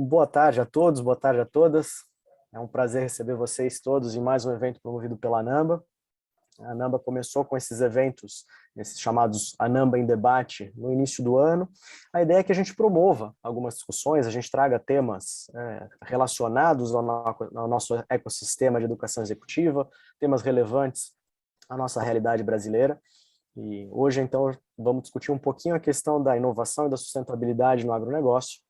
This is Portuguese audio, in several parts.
Boa tarde a todos, boa tarde a todas. É um prazer receber vocês todos em mais um evento promovido pela ANAMBA. A ANAMBA começou com esses eventos, esses chamados ANAMBA em Debate, no início do ano. A ideia é que a gente promova algumas discussões, a gente traga temas relacionados ao nosso ecossistema de educação executiva, temas relevantes à nossa realidade brasileira. E hoje, então, vamos discutir um pouquinho a questão da inovação e da sustentabilidade no agronegócio.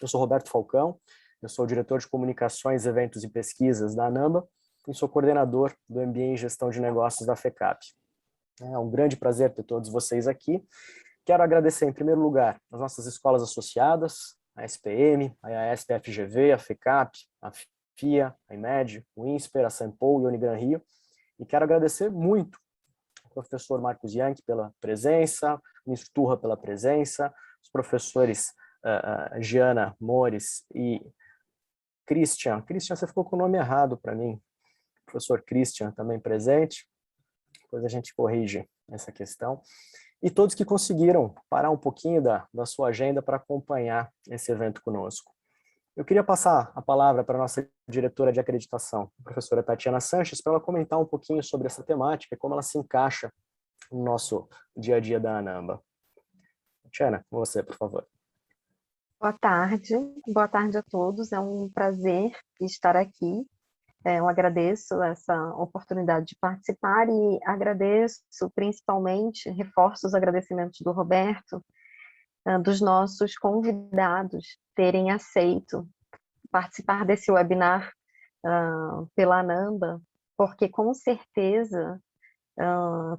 Eu sou Roberto Falcão, eu sou o diretor de comunicações, eventos e pesquisas da ANAMBA e sou coordenador do MBA em Gestão de Negócios da FECAP. É um grande prazer ter todos vocês aqui. Quero agradecer, em primeiro lugar, as nossas escolas associadas, a SPM, a IASP, a FGV, a FECAP, a FIA, a IMED, o INSPER, a Sanpou e a Unigran Rio. E quero agradecer muito ao professor Marcos Yankee pela presença, o ministro Turra pela presença, os professores Giana Mores e Christian. Christian, você ficou com o nome errado para mim. Professor Christian também presente. Depois a gente corrige essa questão. E todos que conseguiram parar um pouquinho da sua agenda para acompanhar esse evento conosco. Eu queria passar a palavra para a nossa diretora de acreditação, a professora Tatiana Sanches, para ela comentar um pouquinho sobre essa temática e como ela se encaixa no nosso dia a dia da ANAMBA. Tatiana, com você, por favor. Boa tarde a todos, é um prazer estar aqui, eu agradeço essa oportunidade de participar e agradeço principalmente, reforço os agradecimentos do Roberto, dos nossos convidados terem aceito participar desse webinar pela ANAMBA, porque com certeza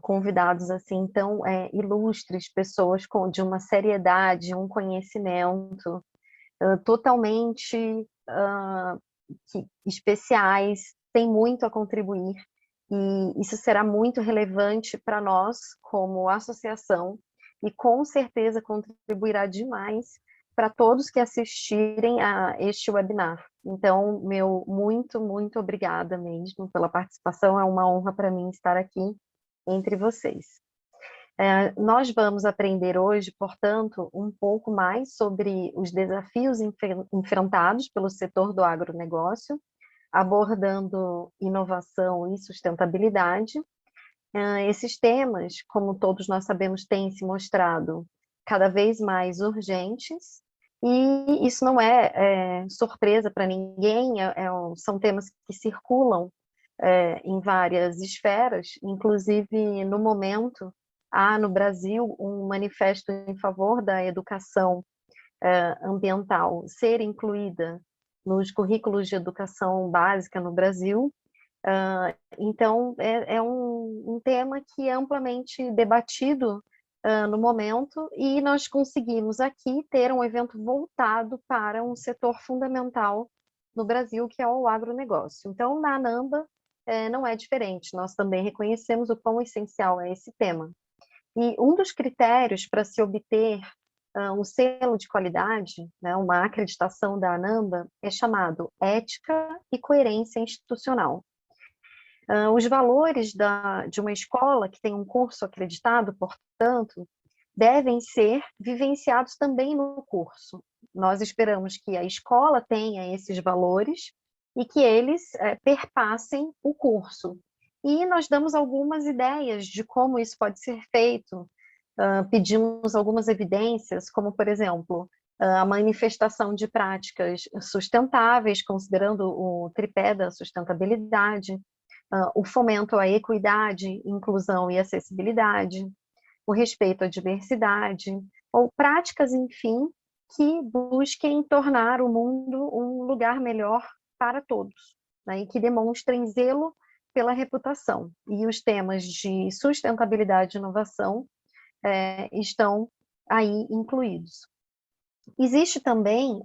convidados assim tão ilustres, pessoas de uma seriedade, um conhecimento totalmente especiais, têm muito a contribuir, e isso será muito relevante para nós como associação, e com certeza contribuirá demais para todos que assistirem a este webinar. Então, meu muito obrigada mesmo pela participação, é uma honra para mim estar aqui entre vocês. Nós vamos aprender hoje, portanto, um pouco mais sobre os desafios enfrentados pelo setor do agronegócio, abordando inovação e sustentabilidade. Esses temas, como todos nós sabemos, têm se mostrado cada vez mais urgentes, e isso não é surpresa para ninguém, são temas que circulam em várias esferas, inclusive no momento há no Brasil um manifesto em favor da educação ambiental ser incluída nos currículos de educação básica no Brasil. Então, é um tema que é amplamente debatido no momento, e nós conseguimos aqui ter um evento voltado para um setor fundamental no Brasil, que é o agronegócio. Então, na ANAMBA, não é diferente, nós também reconhecemos o quão essencial é esse tema. E um dos critérios para se obter um selo de qualidade, né, uma acreditação da ANAMBA, é chamado ética e coerência institucional. Os valores de uma escola que tem um curso acreditado, portanto, devem ser vivenciados também no curso. Nós esperamos que a escola tenha esses valores e que eles perpassem o curso. E nós damos algumas ideias de como isso pode ser feito, pedimos algumas evidências, como, por exemplo, a manifestação de práticas sustentáveis, considerando o tripé da sustentabilidade, o fomento à equidade, inclusão e acessibilidade, o respeito à diversidade, ou práticas, enfim, que busquem tornar o mundo um lugar melhor para todos, né, e que demonstrem zelo pela reputação. E os temas de sustentabilidade e inovação estão aí incluídos. Existe também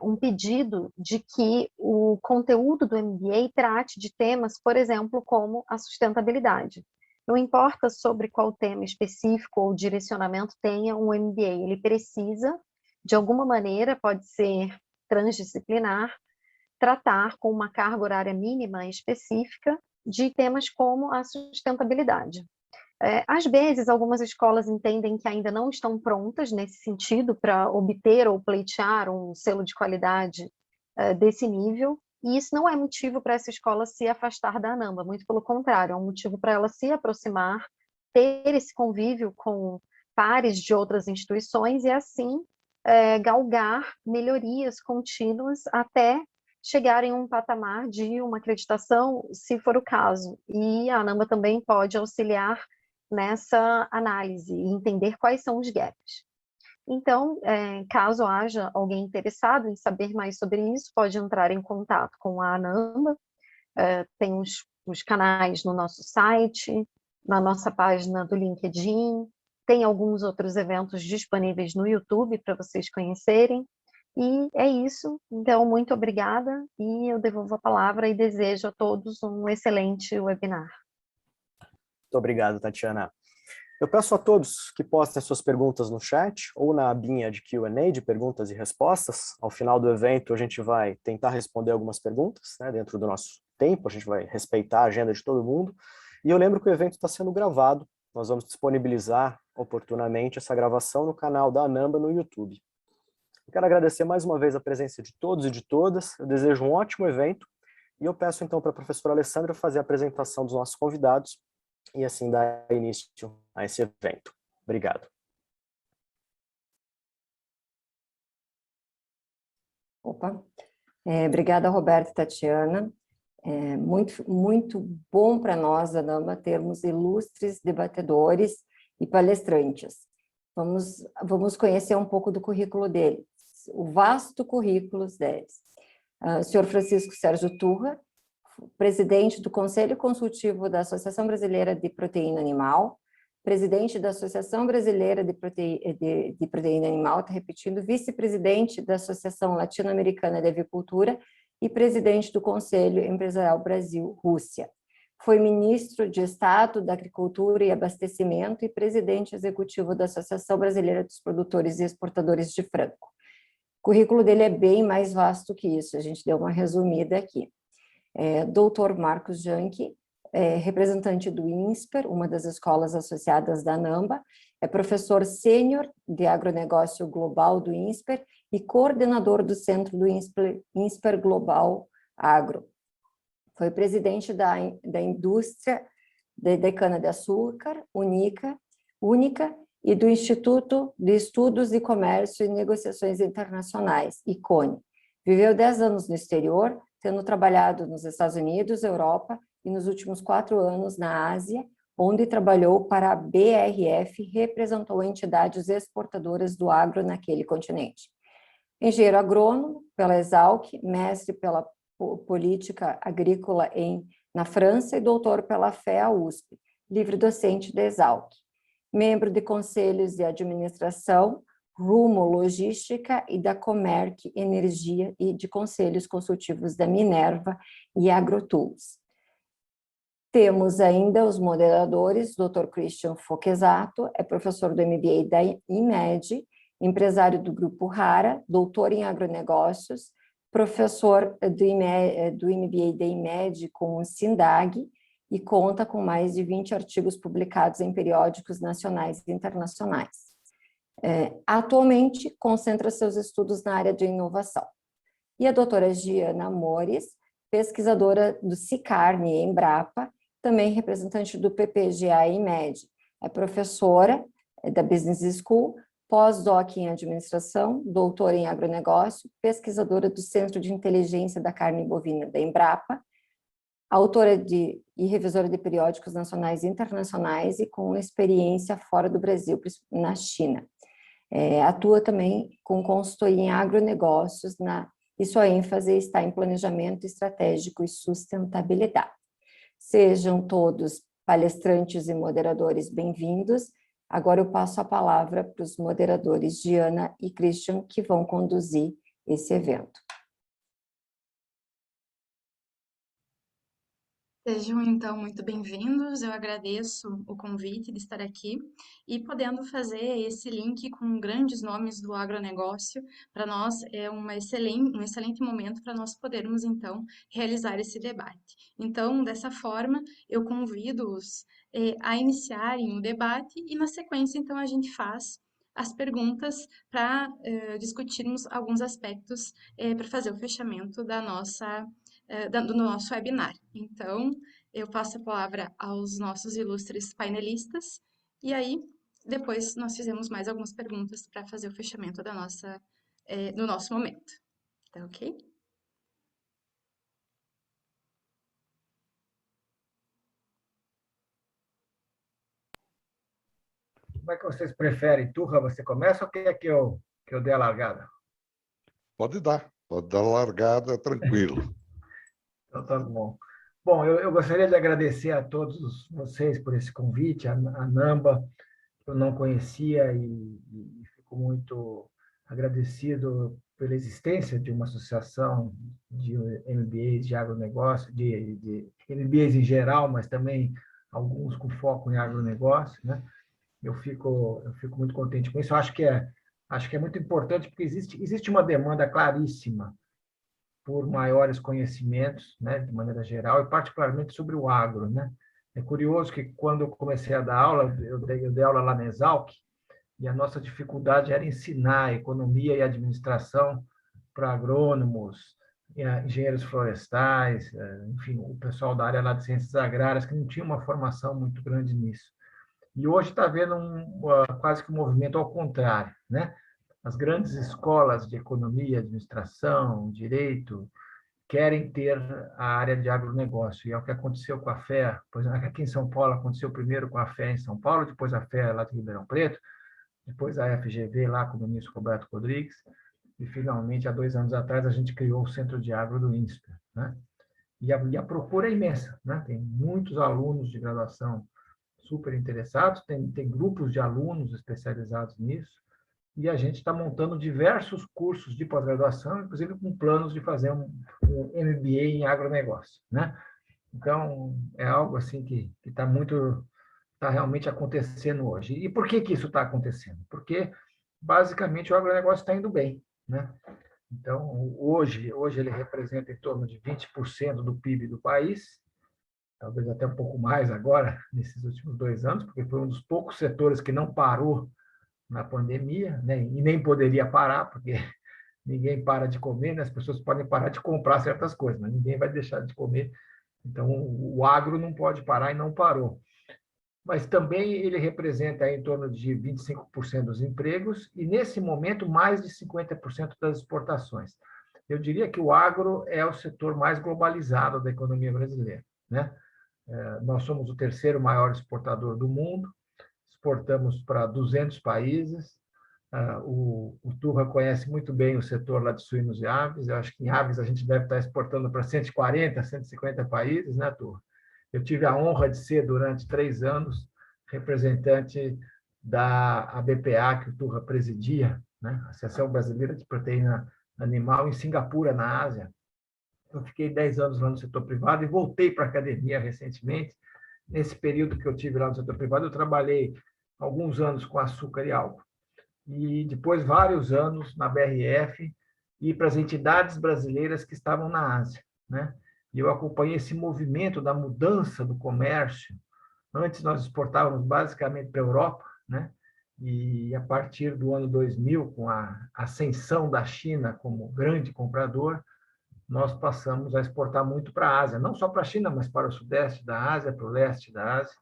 um pedido de que o conteúdo do MBA trate de temas, por exemplo, como a sustentabilidade. Não importa sobre qual tema específico ou direcionamento tenha um MBA, ele precisa, de alguma maneira, pode ser transdisciplinar, tratar com uma carga horária mínima específica de temas como a sustentabilidade. Às vezes, algumas escolas entendem que ainda não estão prontas nesse sentido para obter ou pleitear um selo de qualidade desse nível, e isso não é motivo para essa escola se afastar da ANAMBA, muito pelo contrário, é um motivo para ela se aproximar, ter esse convívio com pares de outras instituições e, assim, galgar melhorias contínuas até chegar em um patamar de uma acreditação, se for o caso. E a ANAMBA também pode auxiliar nessa análise e entender quais são os gaps. Então, caso haja alguém interessado em saber mais sobre isso, pode entrar em contato com a ANAMBA, tem os canais no nosso site, na nossa página do LinkedIn, tem alguns outros eventos disponíveis no YouTube para vocês conhecerem, e é isso. Então, muito obrigada, e eu devolvo a palavra e desejo a todos um excelente webinar. Muito obrigado, Tatiana. Eu peço a todos que postem suas perguntas no chat ou na abinha de Q&A, de perguntas e respostas. Ao final do evento, a gente vai tentar responder algumas perguntas, né, dentro do nosso tempo, a gente vai respeitar a agenda de todo mundo. E eu lembro que o evento está sendo gravado, nós vamos disponibilizar oportunamente essa gravação no canal da ANAMBA no YouTube. Eu quero agradecer mais uma vez a presença de todos e de todas, eu desejo um ótimo evento, e eu peço então para a professora Alessandra fazer a apresentação dos nossos convidados, e assim dar início a esse evento. Obrigado. Opa. Obrigada, Roberto e Tatiana. Muito bom para nós, da ANAMBA, termos ilustres debatedores e palestrantes. Vamos conhecer um pouco do currículo deles, o vasto currículo deles. O senhor Francisco Sérgio Turra, presidente do Conselho Consultivo da Associação Brasileira de Proteína Animal, presidente da Associação Brasileira de Proteína Animal, está repetindo, vice-presidente da Associação Latino-Americana de Avicultura e presidente do Conselho Empresarial Brasil-Rússia. Foi ministro de Estado da Agricultura e Abastecimento e presidente executivo da Associação Brasileira dos Produtores e Exportadores de Frango. O currículo dele é bem mais vasto que isso, a gente deu uma resumida aqui. Dr. Marcos Janke, representante do INSPER, uma das escolas associadas da ANAMBA, é professor sênior de agronegócio global do INSPER e coordenador do centro do INSPER Global Agro. Foi presidente da indústria da cana-de-açúcar, única, e do Instituto de Estudos de Comércio e Negociações Internacionais, ICONE. Viveu 10 anos no exterior, tendo trabalhado nos Estados Unidos, Europa e nos últimos 4 anos na Ásia, onde trabalhou para a BRF e representou entidades exportadoras do agro naquele continente. Engenheiro agrônomo pela Exalc, mestre pela Política Agrícola na França e doutor pela FEA USP, livre docente da Exalc. Membro de conselhos de administração, Rumo Logística e da Comerc Energia e de conselhos consultivos da Minerva e AgroTools. Temos ainda os moderadores, Dr. Christian Foquesato, é professor do MBA da IMED, empresário do Grupo Rara, doutor em agronegócios, professor do MBA da IMED com o SINDAG e conta com mais de 20 artigos publicados em periódicos nacionais e internacionais. Atualmente, concentra seus estudos na área de inovação. E a doutora Giana Mores, pesquisadora do SICARNE e Embrapa, também representante do PPGA e IMED. É professora da Business School, pós-doc em administração, doutora em agronegócio, pesquisadora do Centro de Inteligência da Carne Bovina da Embrapa, autora e revisora de periódicos nacionais e internacionais e com experiência fora do Brasil, na China. Atua também com consultoria em agronegócios, e sua ênfase está em planejamento estratégico e sustentabilidade. Sejam todos palestrantes e moderadores bem-vindos. Agora eu passo a palavra para os moderadores Giana e Christian, que vão conduzir esse evento. Sejam, então, muito bem-vindos. Eu agradeço o convite de estar aqui e podendo fazer esse link com grandes nomes do agronegócio. Para nós é um excelente momento para nós podermos, então, realizar esse debate. Então, dessa forma, eu convido-os a iniciarem o debate e, na sequência, então, a gente faz as perguntas para discutirmos alguns aspectos para fazer o fechamento do nosso webinar. Então, eu passo a palavra aos nossos ilustres painelistas e aí depois nós fizemos mais algumas perguntas para fazer o fechamento do nosso momento. Tá ok? Como é que vocês preferem? Turra, você começa ou quer que eu dê a largada? Pode dar a largada, tranquilo. Então, tá bom. Bom, eu gostaria de agradecer a todos vocês por esse convite, a NAMBA, que eu não conhecia e fico muito agradecido pela existência de uma associação de MBAs de agronegócio, de MBAs em geral, mas também alguns com foco em agronegócio, né? Eu fico muito contente com isso. Eu acho que é muito importante, porque existe uma demanda claríssima por maiores conhecimentos, né, de maneira geral, e particularmente sobre o agro, né? É curioso que, quando eu comecei a dar aula, eu dei aula lá na Exalc, e a nossa dificuldade era ensinar economia e administração para agrônomos, engenheiros florestais, enfim, o pessoal da área lá de ciências agrárias, que não tinha uma formação muito grande nisso. E hoje está havendo quase que um movimento ao contrário, né? As grandes escolas de economia, administração, direito, querem ter a área de agronegócio. E é o que aconteceu com a FEA. Aqui em São Paulo aconteceu primeiro com a FEA em São Paulo, depois a FEA lá de Ribeirão Preto, depois a FGV lá com o ministro Roberto Rodrigues, e finalmente, há 2 anos atrás, a gente criou o Centro de Agro do INSPER, né? E a procura é imensa, né? Tem muitos alunos de graduação super interessados, tem grupos de alunos especializados nisso, e a gente está montando diversos cursos de pós-graduação, inclusive com planos de fazer um MBA em agronegócio, né? Então, é algo assim que está realmente acontecendo hoje. E por que isso está acontecendo? Porque, basicamente, o agronegócio está indo bem, né? Então, hoje ele representa em torno de 20% do PIB do país, talvez até um pouco mais agora, nesses últimos 2 anos, porque foi um dos poucos setores que não parou na pandemia, né? E nem poderia parar, porque ninguém para de comer, né? As pessoas podem parar de comprar certas coisas, mas ninguém vai deixar de comer. Então, o agro não pode parar e não parou. Mas também ele representa em torno de 25% dos empregos e, nesse momento, mais de 50% das exportações. Eu diria que o agro é o setor mais globalizado da economia brasileira, né? Nós somos o terceiro maior exportador do mundo, exportamos para 200 países. O Turra conhece muito bem o setor lá de suínos e aves. Eu acho que em aves a gente deve estar exportando para 140, 150 países, né, Turra? Eu tive a honra de ser, durante 3 anos, representante da ABPA, que o Turra presidia, né? Associação Brasileira de Proteína Animal, em Singapura, na Ásia. Eu fiquei 10 anos lá no setor privado e voltei para a academia recentemente. Nesse período que eu tive lá no setor privado, eu trabalhei alguns anos com açúcar e álcool. E depois vários anos na BRF e para as entidades brasileiras que estavam na Ásia, né? E eu acompanhei esse movimento da mudança do comércio. Antes nós exportávamos basicamente para a Europa, né? E a partir do ano 2000, com a ascensão da China como grande comprador, nós passamos a exportar muito para a Ásia, não só para a China, mas para o sudeste da Ásia, para o leste da Ásia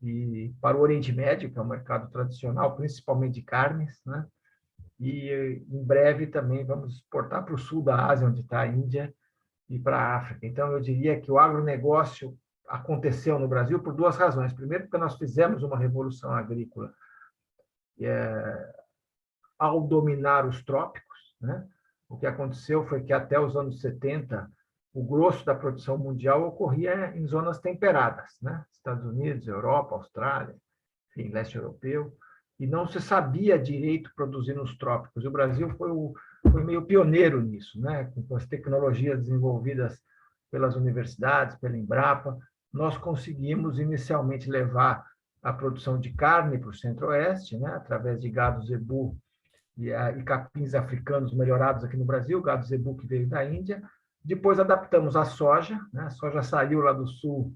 e para o Oriente Médio, que é um mercado tradicional, principalmente de carnes, né? E em breve também vamos exportar para o sul da Ásia, onde está a Índia, e para a África. Então, eu diria que o agronegócio aconteceu no Brasil por 2 razões. Primeiro, porque nós fizemos uma revolução agrícola ao dominar os trópicos, né? O que aconteceu foi que, até os anos 70, o grosso da produção mundial ocorria em zonas temperadas, né? Estados Unidos, Europa, Austrália, enfim, leste europeu, e não se sabia direito produzir nos trópicos. E o Brasil foi meio pioneiro nisso, né? Com as tecnologias desenvolvidas pelas universidades, pela Embrapa, nós conseguimos inicialmente levar a produção de carne para o Centro-Oeste, né, através de gado zebu e capins africanos melhorados aqui no Brasil, gado zebu que veio da Índia. Depois adaptamos a soja, né, a soja saiu lá do sul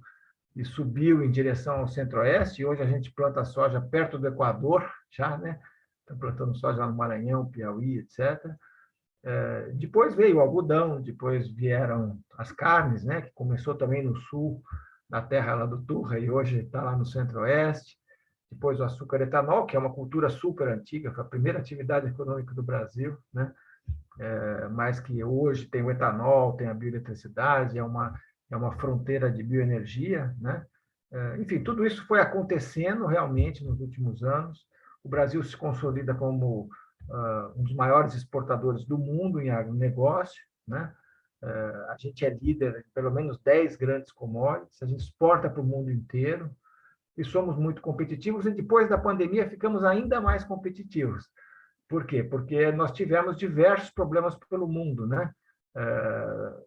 e subiu em direção ao Centro-Oeste, e hoje a gente planta soja perto do Equador, já, né? Está plantando soja lá no Maranhão, Piauí, etc. Depois veio o algodão, depois vieram as carnes, né? Que começou também no sul, na terra lá do Turra, e hoje está lá no Centro-Oeste. Depois o açúcar etanol, que é uma cultura super antiga, foi a primeira atividade econômica do Brasil, né? Mas que hoje tem o etanol, tem a bioeletricidade, é uma fronteira de bioenergia, né? Enfim, tudo isso foi acontecendo realmente nos últimos anos. O Brasil se consolida como um dos maiores exportadores do mundo em agronegócio, né? A gente é líder em pelo menos 10 grandes commodities, a gente exporta para o mundo inteiro e somos muito competitivos, e depois da pandemia ficamos ainda mais competitivos. Por quê? Porque nós tivemos diversos problemas pelo mundo, né?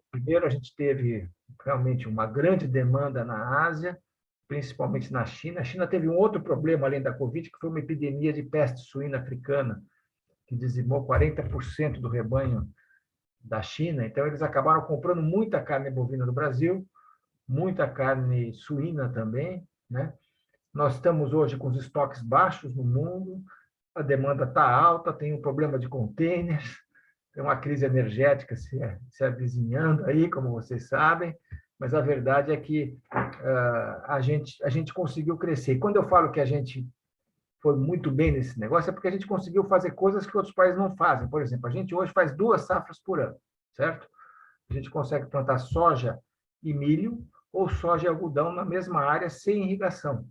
Primeiro, a gente teve realmente uma grande demanda na Ásia, principalmente na China. A China teve um outro problema além da Covid, que foi uma epidemia de peste suína africana, que dizimou 40% do rebanho da China. Então, eles acabaram comprando muita carne bovina do Brasil, muita carne suína também, né? Nós estamos hoje com os estoques baixos no mundo, a demanda está alta, tem um problema de containers, tem uma crise energética se avizinhando aí, como vocês sabem, mas a verdade é que a gente conseguiu crescer. E quando eu falo que a gente foi muito bem nesse negócio, é porque a gente conseguiu fazer coisas que outros países não fazem. Por exemplo, a gente hoje faz 2 safras por ano, certo? A gente consegue plantar soja e milho, ou soja e algodão na mesma área, sem irrigação,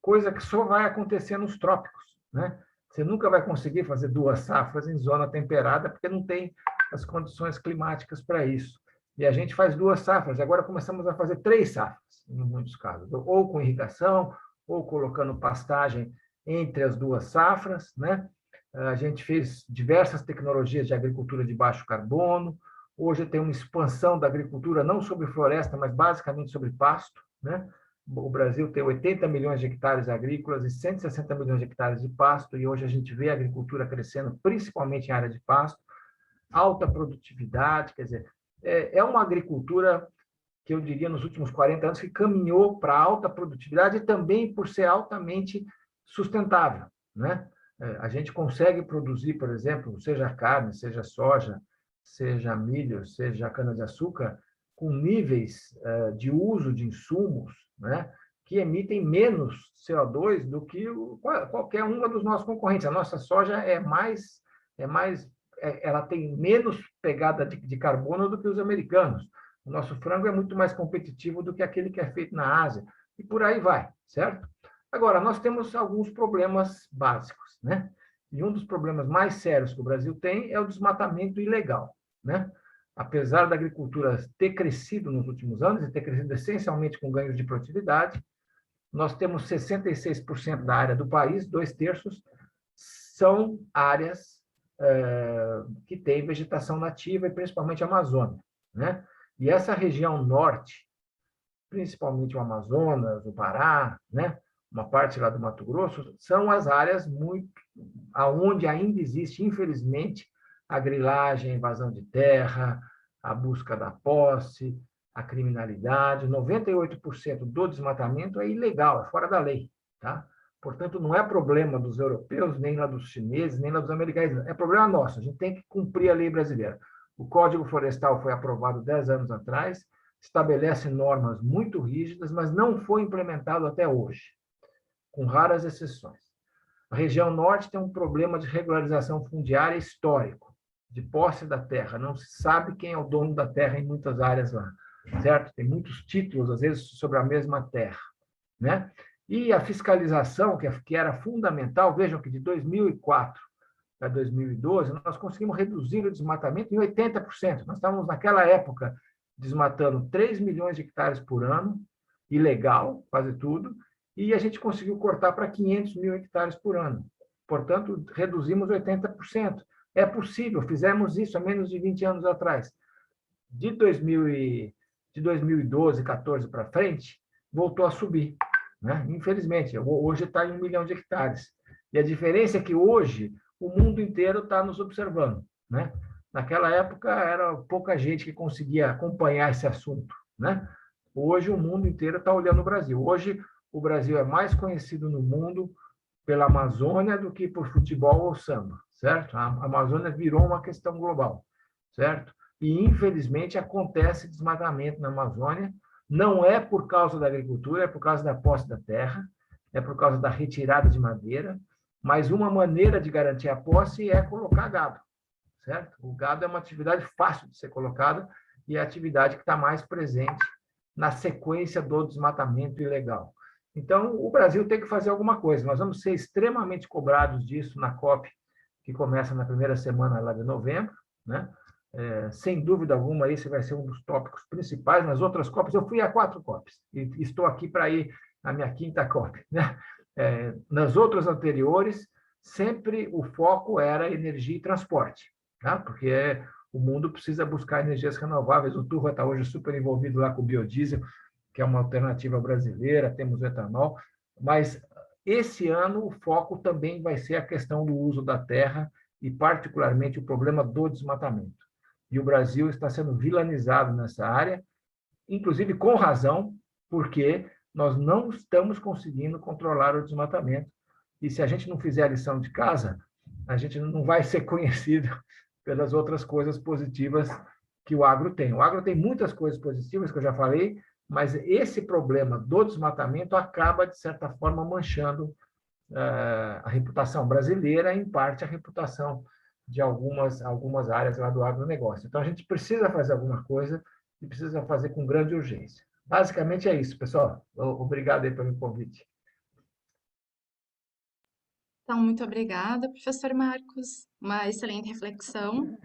coisa que só vai acontecer nos trópicos, né? Você nunca vai conseguir fazer 2 safras em zona temperada, porque não tem as condições climáticas para isso. E a gente faz 2 safras, agora começamos a fazer 3 safras, em muitos casos, ou com irrigação, ou colocando pastagem entre as 2 safras, né? A gente fez diversas tecnologias de agricultura de baixo carbono. Hoje tem uma expansão da agricultura, não sobre floresta, mas basicamente sobre pasto, né? O Brasil tem 80 milhões de hectares agrícolas e 160 milhões de hectares de pasto, e hoje a gente vê a agricultura crescendo, principalmente em área de pasto, alta produtividade, quer dizer, é uma agricultura que eu diria nos últimos 40 anos que caminhou para alta produtividade e também por ser altamente sustentável, né? A gente consegue produzir, por exemplo, seja carne, seja soja, seja milho, seja cana-de-açúcar, com níveis de uso de insumos, né, que emitem menos CO2 do que qualquer um dos nossos concorrentes. A nossa soja ela tem menos pegada de carbono do que os americanos. O nosso frango é muito mais competitivo do que aquele que é feito na Ásia. E por aí vai, certo? Agora, nós temos alguns problemas básicos, né? E um dos problemas mais sérios que o Brasil tem é o desmatamento ilegal, né? Apesar da agricultura ter crescido nos últimos anos, e ter crescido essencialmente com ganhos de produtividade, nós temos 66% da área do país, 2/3, são áreas que têm vegetação nativa, e principalmente a Amazônia, né? E essa região norte, principalmente o Amazonas, o Pará, né? Uma parte lá do Mato Grosso, são as áreas onde ainda existe, infelizmente, a grilagem, a invasão de terra, a busca da posse, a criminalidade. 98% do desmatamento é ilegal, é fora da lei, tá? Portanto, não é problema dos europeus, nem lá dos chineses, nem lá dos americanos, é problema nosso, a gente tem que cumprir a lei brasileira. O Código Florestal foi aprovado 10 anos atrás, estabelece normas muito rígidas, mas não foi implementado até hoje, com raras exceções. A região norte tem um problema de regularização fundiária histórico, de posse da terra. Não se sabe quem é o dono da terra em muitas áreas lá, certo? Tem muitos títulos, às vezes, sobre a mesma terra, né? E a fiscalização, que era fundamental, vejam que de 2004 para 2012, nós conseguimos reduzir o desmatamento em 80%. Nós estávamos, naquela época, desmatando 3 milhões de hectares por ano, ilegal, quase tudo, e a gente conseguiu cortar para 500 mil hectares por ano. Portanto, reduzimos 80%. É possível, fizemos isso há menos de 20 anos atrás. De 2012, 14 para frente, voltou a subir, né? Infelizmente, hoje está em 1 milhão de hectares. E a diferença é que hoje o mundo inteiro está nos observando, né? Naquela época era pouca gente que conseguia acompanhar esse assunto, né? Hoje o mundo inteiro está olhando o Brasil. Hoje o Brasil é mais conhecido no mundo pela Amazônia do que por futebol ou samba, certo? A Amazônia virou uma questão global, certo? E, infelizmente, acontece desmatamento na Amazônia, não é por causa da agricultura, é por causa da posse da terra, é por causa da retirada de madeira, mas uma maneira de garantir a posse é colocar gado, certo? O gado é uma atividade fácil de ser colocada e é a atividade que está mais presente na sequência do desmatamento ilegal. Então, o Brasil tem que fazer alguma coisa. Nós vamos ser extremamente cobrados disso na COP, que começa na primeira semana lá de novembro, né? Sem dúvida alguma, esse vai ser um dos tópicos principais. Nas outras COPs, eu fui a 4 COPs, e estou aqui para ir à minha 5ª COP, né? Nas outras anteriores, sempre o foco era energia e transporte, tá? Porque o mundo precisa buscar energias renováveis. O Turra está hoje super envolvido lá com o biodiesel, que é uma alternativa brasileira, temos o etanol, mas esse ano o foco também vai ser a questão do uso da terra e, particularmente, o problema do desmatamento. E o Brasil está sendo vilanizado nessa área, inclusive com razão, porque nós não estamos conseguindo controlar o desmatamento. E se a gente não fizer a lição de casa, a gente não vai ser conhecido pelas outras coisas positivas que o agro tem. O agro tem muitas coisas positivas, que eu já falei, mas esse problema do desmatamento acaba, de certa forma, manchando a reputação brasileira, em parte a reputação de algumas áreas lá do agronegócio. Então, a gente precisa fazer alguma coisa e precisa fazer com grande urgência. Basicamente é isso, pessoal. Obrigado aí pelo convite. Então, muito obrigada, professor Marcos. Uma excelente reflexão.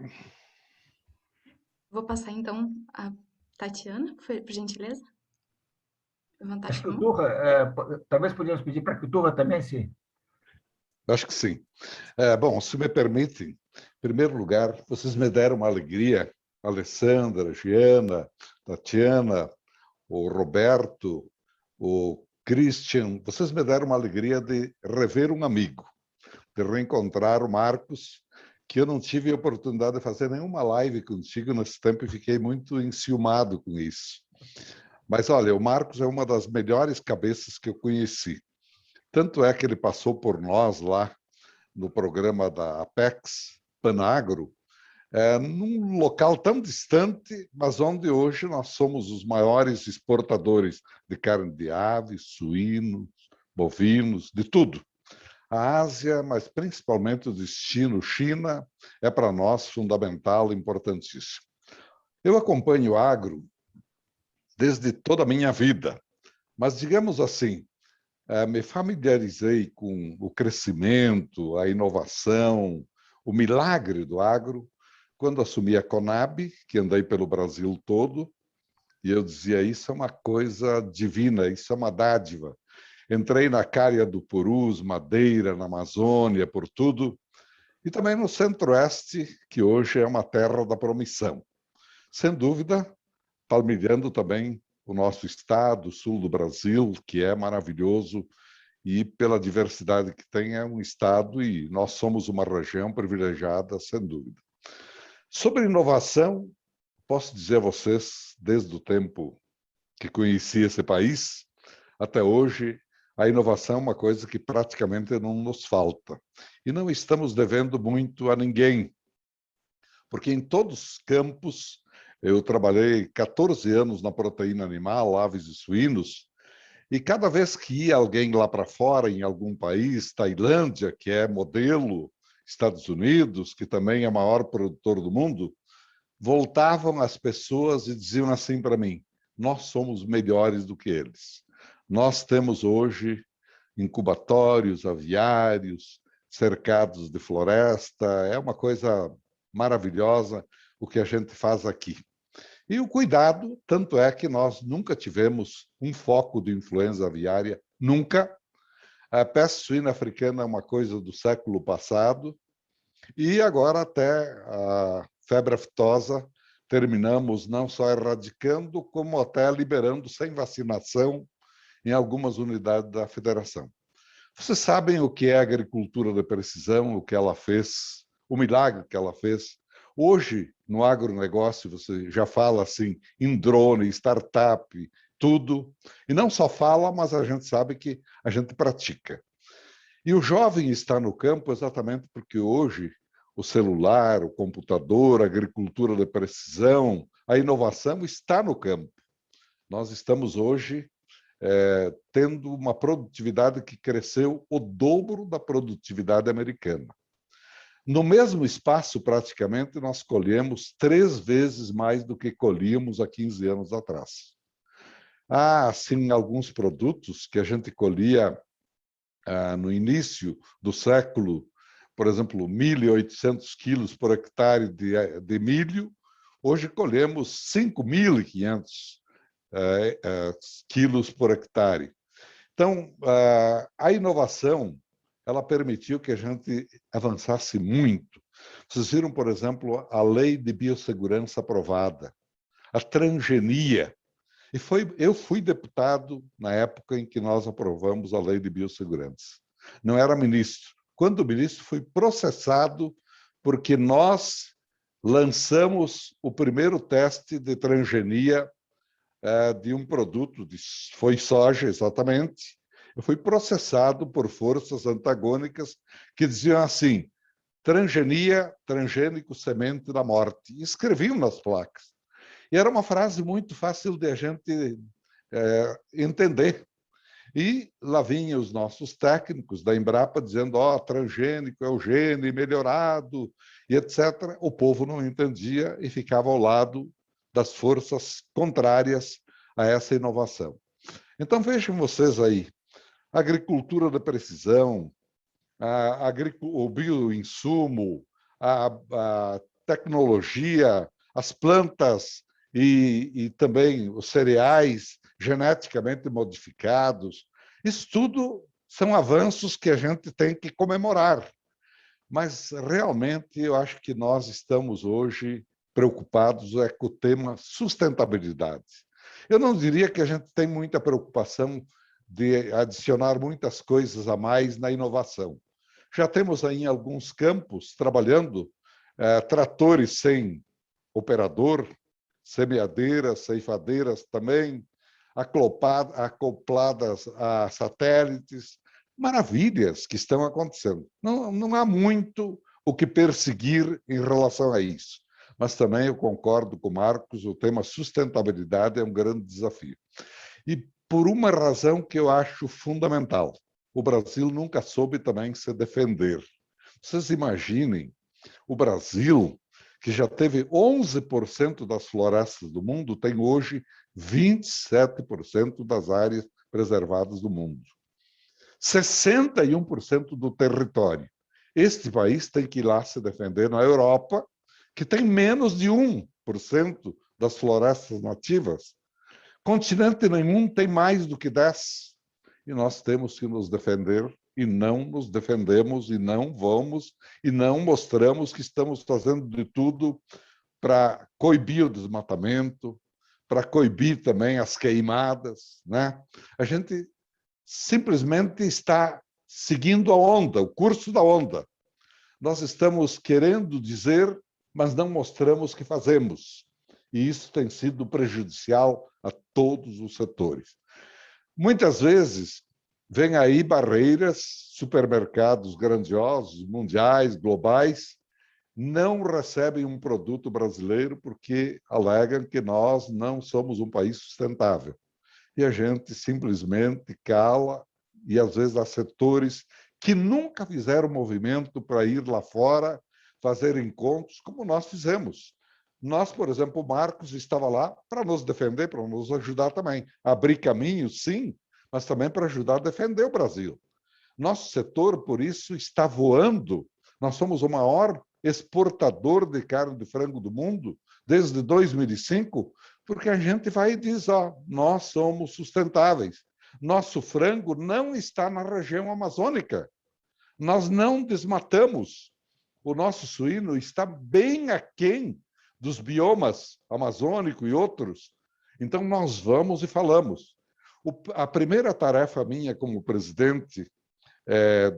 Vou passar, então, a Tatiana, por gentileza. Levantar Acho que a o mão. Turra, talvez podíamos pedir para que o Turra também se... Acho que sim. Bom, se me permitem, em primeiro lugar, vocês me deram uma alegria, Alessandra, Giana, Tatiana, o Roberto, o Christian, vocês me deram uma alegria de rever um amigo, de reencontrar o Marcos, que eu não tive a oportunidade de fazer nenhuma live contigo nesse tempo e fiquei muito enciumado com isso. Mas, olha, o Marcos é uma das melhores cabeças que eu conheci. Tanto é que ele passou por nós lá no programa da Apex, Panagro, num local tão distante, mas onde hoje nós somos os maiores exportadores de carne de aves, suínos, bovinos, de tudo. A Ásia, mas principalmente o destino China, é para nós fundamental e importantíssimo. Eu acompanho o agro desde toda a minha vida, mas, digamos assim, me familiarizei com o crescimento, a inovação, o milagre do agro, quando assumi a Conab, que andei pelo Brasil todo, e eu dizia, isso é uma coisa divina, isso é uma dádiva. Entrei na Cária do Purus, Madeira, na Amazônia, por tudo, e também no Centro-Oeste, que hoje é uma terra da promissão. Sem dúvida, palmilhando também o nosso estado, o sul do Brasil, que é maravilhoso, e pela diversidade que tem, é um estado, e nós somos uma região privilegiada, sem dúvida. Sobre inovação, posso dizer a vocês, desde o tempo que conheci esse país, até hoje, a inovação é uma coisa que praticamente não nos falta. E não estamos devendo muito a ninguém, porque em todos os campos, eu trabalhei 14 anos na proteína animal, aves e suínos, e cada vez que ia alguém lá para fora, em algum país, Tailândia, que é modelo, Estados Unidos, que também é o maior produtor do mundo, voltavam as pessoas e diziam assim para mim, nós somos melhores do que eles. Nós temos hoje incubatórios, aviários, cercados de floresta, é uma coisa maravilhosa o que a gente faz aqui. E o cuidado, tanto é que nós nunca tivemos um foco de influenza aviária, nunca. A peste suína africana é uma coisa do século passado, e agora até a febre aftosa terminamos não só erradicando, como até liberando sem vacinação em algumas unidades da federação. Vocês sabem o que é a agricultura de precisão, o que ela fez, o milagre que ela fez. Hoje, no agronegócio, você já fala assim, em drone, startup, tudo. E não só fala, mas a gente sabe que a gente pratica. E o jovem está no campo exatamente porque hoje o celular, o computador, a agricultura de precisão, a inovação está no campo. Nós estamos hoje tendo uma produtividade que cresceu o dobro da produtividade americana. No mesmo espaço, praticamente, nós colhemos 3 vezes mais do que colhíamos há 15 anos atrás. Há, sim, alguns produtos que a gente colhia no início do século, por exemplo, 1.800 quilos por hectare de milho, hoje colhemos 5.500 quilos por hectare. Então, a inovação, ela permitiu que a gente avançasse muito. Vocês viram, por exemplo, a lei de biossegurança aprovada, a transgenia. Eu fui deputado na época em que nós aprovamos a lei de biossegurança. Não era ministro. Quando o ministro foi processado porque nós lançamos o primeiro teste de transgenia de um produto, foi soja exatamente, eu fui processado por forças antagônicas que diziam assim, transgenia, transgênico, semente da morte. E escreviam nas placas. E era uma frase muito fácil de a gente entender. E lá vinham os nossos técnicos da Embrapa dizendo, transgênico, eugênio, melhorado, e etc. O povo não entendia e ficava ao lado das forças contrárias a essa inovação. Então, vejam vocês aí, a agricultura de precisão, o bioinsumo, a tecnologia, as plantas e também os cereais geneticamente modificados, isso tudo são avanços que a gente tem que comemorar. Mas, realmente, eu acho que nós estamos hoje preocupados com o tema sustentabilidade. Eu não diria que a gente tem muita preocupação de adicionar muitas coisas a mais na inovação. Já temos aí em alguns campos trabalhando tratores sem operador, semeadeiras, ceifadeiras também, acopladas a satélites, maravilhas que estão acontecendo. Não há muito o que perseguir em relação a isso. Mas também eu concordo com o Marcos, o tema sustentabilidade é um grande desafio. E por uma razão que eu acho fundamental, o Brasil nunca soube também se defender. Vocês imaginem, o Brasil, que já teve 11% das florestas do mundo, tem hoje 27% das áreas preservadas do mundo. 61% do território. Este país tem que ir lá se defender na Europa, que tem menos de 1% das florestas nativas. Continente nenhum tem mais do que 10%. E nós temos que nos defender, e não nos defendemos, e não vamos, e não mostramos que estamos fazendo de tudo para coibir o desmatamento, para coibir também as queimadas, né? A gente simplesmente está seguindo a onda, o curso da onda. Nós estamos querendo dizer, mas não mostramos que fazemos. E isso tem sido prejudicial a todos os setores. Muitas vezes, vem aí barreiras, supermercados grandiosos, mundiais, globais, não recebem um produto brasileiro porque alegam que nós não somos um país sustentável. E a gente simplesmente cala, e às vezes há setores que nunca fizeram movimento para ir lá fora, fazer encontros, como nós fizemos. Nós, por exemplo, o Marcos estava lá para nos defender, para nos ajudar também. Abrir caminho, sim, mas também para ajudar a defender o Brasil. Nosso setor, por isso, está voando. Nós somos o maior exportador de carne de frango do mundo desde 2005, porque a gente vai e diz, nós somos sustentáveis. Nosso frango não está na região amazônica. Nós não desmatamos. O nosso suíno está bem aquém dos biomas amazônico e outros. Então, nós vamos e falamos. A primeira tarefa minha como presidente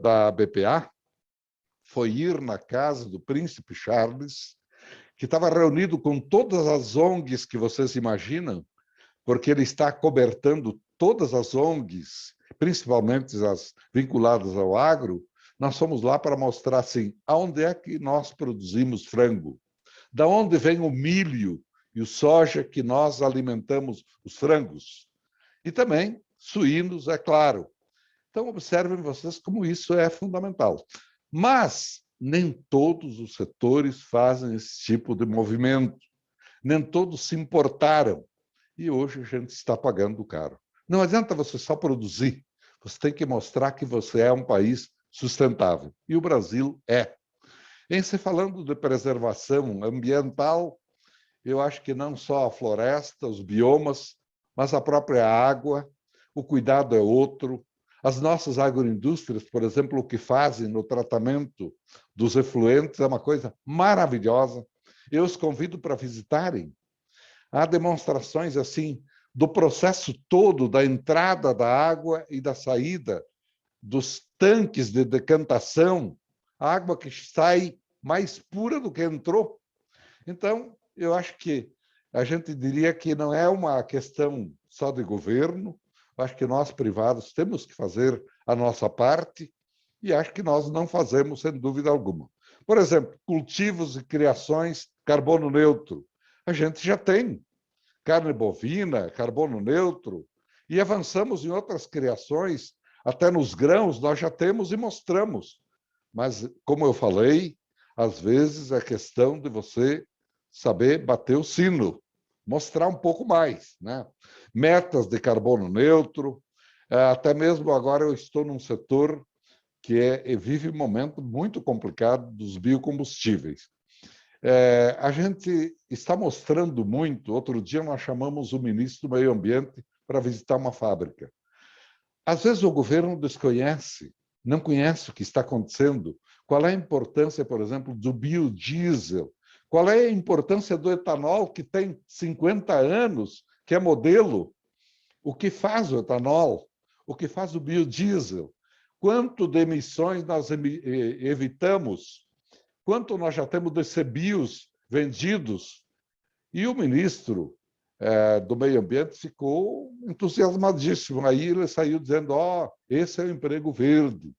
da BPA foi ir na casa do príncipe Charles, que estava reunido com todas as ONGs que vocês imaginam, porque ele está cobertando todas as ONGs, principalmente as vinculadas ao agro. Nós fomos lá para mostrar assim, aonde é que nós produzimos frango, da onde vem o milho e o soja que nós alimentamos os frangos, e também suínos, é claro. Então, observem vocês como isso é fundamental. Mas nem todos os setores fazem esse tipo de movimento, nem todos se importaram, e hoje a gente está pagando caro. Não adianta você só produzir, você tem que mostrar que você é um país sustentável, e o Brasil é. Em se falando de preservação ambiental, eu acho que não só a floresta, os biomas, mas a própria água, o cuidado é outro. As nossas agroindústrias, por exemplo, o que fazem no tratamento dos efluentes é uma coisa maravilhosa. Eu os convido para visitarem. Há demonstrações assim do processo todo da entrada da água e da saída, dos tanques de decantação, a água que sai mais pura do que entrou. Então, eu acho que a gente diria que não é uma questão só de governo, acho que nós, privados, temos que fazer a nossa parte e acho que nós não fazemos, sem dúvida alguma. Por exemplo, cultivos e criações carbono neutro. A gente já tem carne bovina, carbono neutro, e avançamos em outras criações, até nos grãos nós já temos e mostramos. Mas, como eu falei, às vezes é questão de você saber bater o sino, mostrar um pouco mais, né? Metas de carbono neutro, até mesmo agora eu estou num setor que vive um momento muito complicado dos biocombustíveis. A gente está mostrando muito. Outro dia nós chamamos o ministro do Meio Ambiente para visitar uma fábrica. Às vezes o governo desconhece, não conhece o que está acontecendo, qual é a importância, por exemplo, do biodiesel, qual é a importância do etanol, que tem 50 anos, que é modelo, o que faz o etanol, o que faz o biodiesel, quanto de emissões nós evitamos, quanto nós já temos de CBIOS vendidos. E o ministro do Meio Ambiente ficou entusiasmadíssimo. Aí ele saiu dizendo, esse é o emprego verde.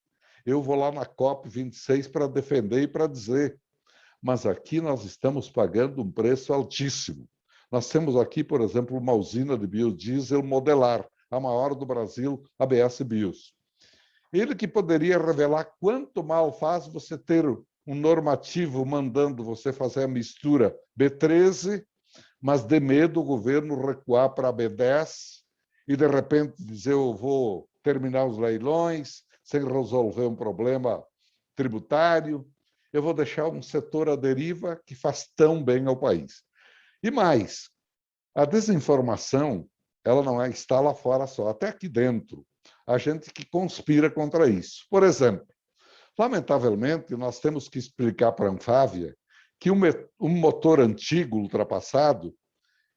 Eu vou lá na COP26 para defender e para dizer. Mas aqui nós estamos pagando um preço altíssimo. Nós temos aqui, por exemplo, uma usina de biodiesel modelar, a maior do Brasil, a BS Bios. Ele que poderia revelar quanto mal faz você ter um normativo mandando você fazer a mistura B13, mas de medo o governo recuar para a B10 e, de repente, dizer eu vou terminar os leilões sem resolver um problema tributário, eu vou deixar um setor à deriva que faz tão bem ao país. E mais, a desinformação ela não está lá fora só, até aqui dentro. A gente que conspira contra isso. Por exemplo, lamentavelmente, nós temos que explicar para a Anfávia que um motor antigo, ultrapassado,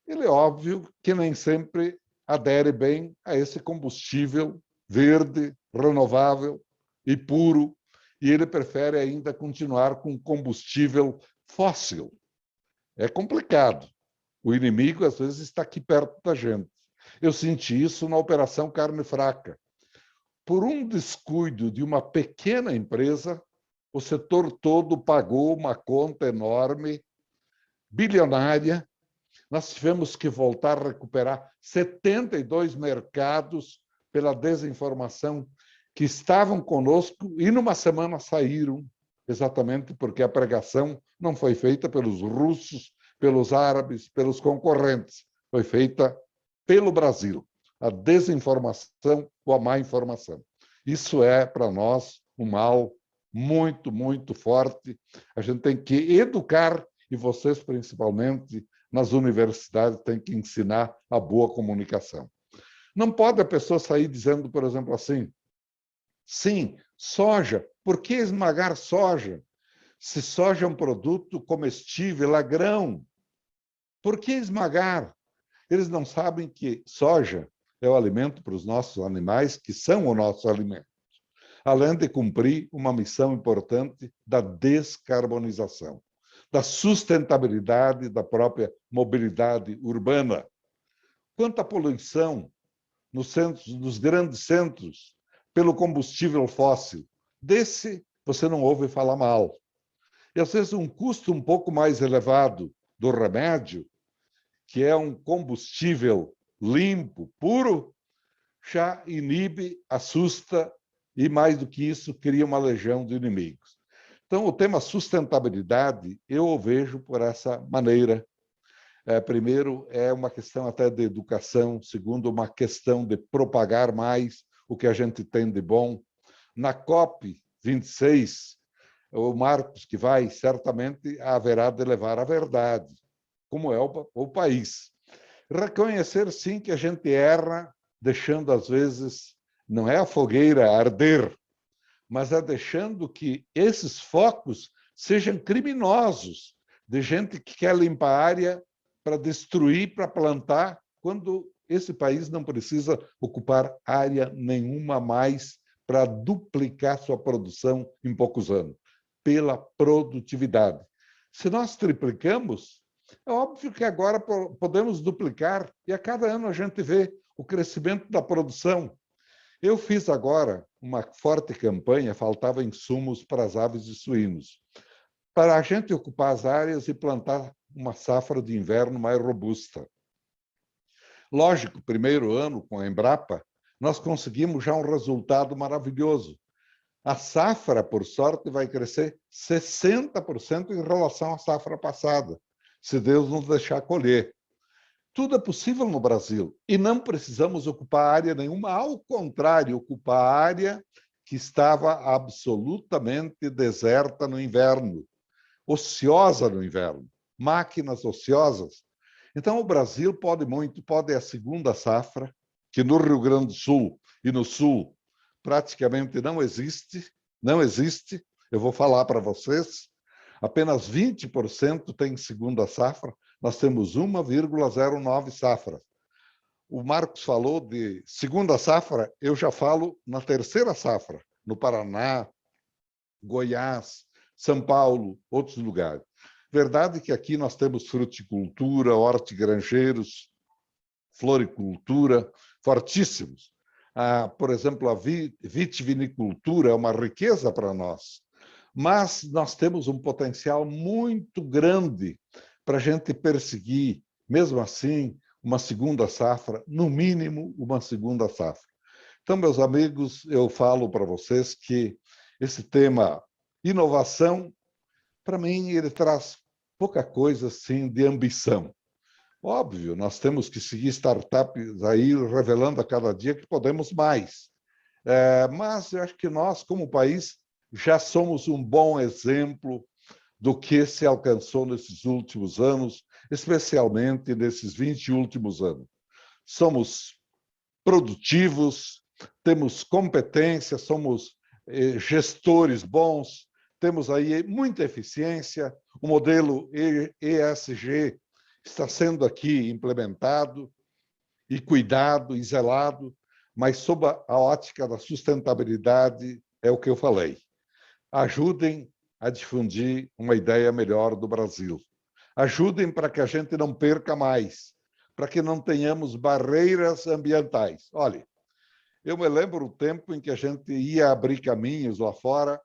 ele é óbvio que nem sempre adere bem a esse combustível verde, renovável e puro, e ele prefere ainda continuar com combustível fóssil. É complicado. O inimigo, às vezes, está aqui perto da gente. Eu senti isso na Operação Carne Fraca. Por um descuido de uma pequena empresa, o setor todo pagou uma conta enorme, bilionária. Nós tivemos que voltar a recuperar 72 mercados pela desinformação que estavam conosco e numa semana saíram, exatamente porque a pregação não foi feita pelos russos, pelos árabes, pelos concorrentes, foi feita pelo Brasil. A desinformação ou a má informação. Isso é, para nós, um mal muito, muito forte. A gente tem que educar, e vocês, principalmente, nas universidades, têm que ensinar a boa comunicação. Não pode a pessoa sair dizendo, por exemplo, assim, sim, soja, por que esmagar soja? Se soja é um produto comestível, é grão, por que esmagar? Eles não sabem que soja é o alimento para os nossos animais, que são o nosso alimento, além de cumprir uma missão importante da descarbonização, da sustentabilidade da própria mobilidade urbana. Quanto à poluição nos grandes centros, pelo combustível fóssil, desse você não ouve falar mal. E, às vezes, um custo um pouco mais elevado do remédio, que é um combustível limpo, puro, já inibe, assusta e, mais do que isso, cria uma legião de inimigos. Então, o tema sustentabilidade, eu o vejo por essa maneira. Primeiro, é uma questão até de educação. Segundo, uma questão de propagar mais o que a gente tem de bom. Na COP26, o Marcos, que vai, certamente haverá de levar a verdade, como é o país. Reconhecer, sim, que a gente erra, deixando, às vezes, não é a fogueira arder, mas é deixando que esses focos sejam criminosos, de gente que quer limpar a área para destruir, para plantar, quando esse país não precisa ocupar área nenhuma mais para duplicar sua produção em poucos anos, pela produtividade. Se nós triplicamos, é óbvio que agora podemos duplicar, e a cada ano a gente vê o crescimento da produção. Eu fiz agora uma forte campanha, faltava insumos para as aves e suínos, para a gente ocupar as áreas e plantar uma safra de inverno mais robusta. Lógico, primeiro ano com a Embrapa, nós conseguimos já um resultado maravilhoso. A safra, por sorte, vai crescer 60% em relação à safra passada, se Deus nos deixar colher. Tudo é possível no Brasil e não precisamos ocupar área nenhuma, ao contrário, ocupar a área que estava absolutamente deserta no inverno, ociosa no inverno, máquinas ociosas. Então, o Brasil pode muito, pode a segunda safra, que no Rio Grande do Sul e no Sul praticamente não existe, eu vou falar para vocês, apenas 20% tem segunda safra, nós temos 1,09 safras. O Marcos falou de segunda safra, eu já falo na terceira safra, no Paraná, Goiás, São Paulo, outros lugares. Verdade que aqui nós temos fruticultura, hortigranjeiros, floricultura, fortíssimos. Por exemplo, a vitivinicultura é uma riqueza para nós, mas nós temos um potencial muito grande para a gente perseguir, mesmo assim, uma segunda safra, no mínimo uma segunda safra. Então, meus amigos, eu falo para vocês que esse tema inovação, para mim, ele traz pouca coisa assim de ambição. Óbvio, nós temos que seguir startups aí revelando a cada dia que podemos mais. Mas eu acho que nós, como país, já somos um bom exemplo do que se alcançou nesses últimos anos, especialmente nesses 20 últimos anos. Somos produtivos, temos competência, somos gestores bons, temos aí muita eficiência, o modelo ESG está sendo aqui implementado e cuidado e zelado, mas sob a ótica da sustentabilidade, é o que eu falei. Ajudem a difundir uma ideia melhor do Brasil. Ajudem para que a gente não perca mais, para que não tenhamos barreiras ambientais. Olha, eu me lembro o tempo em que a gente ia abrir caminhos lá fora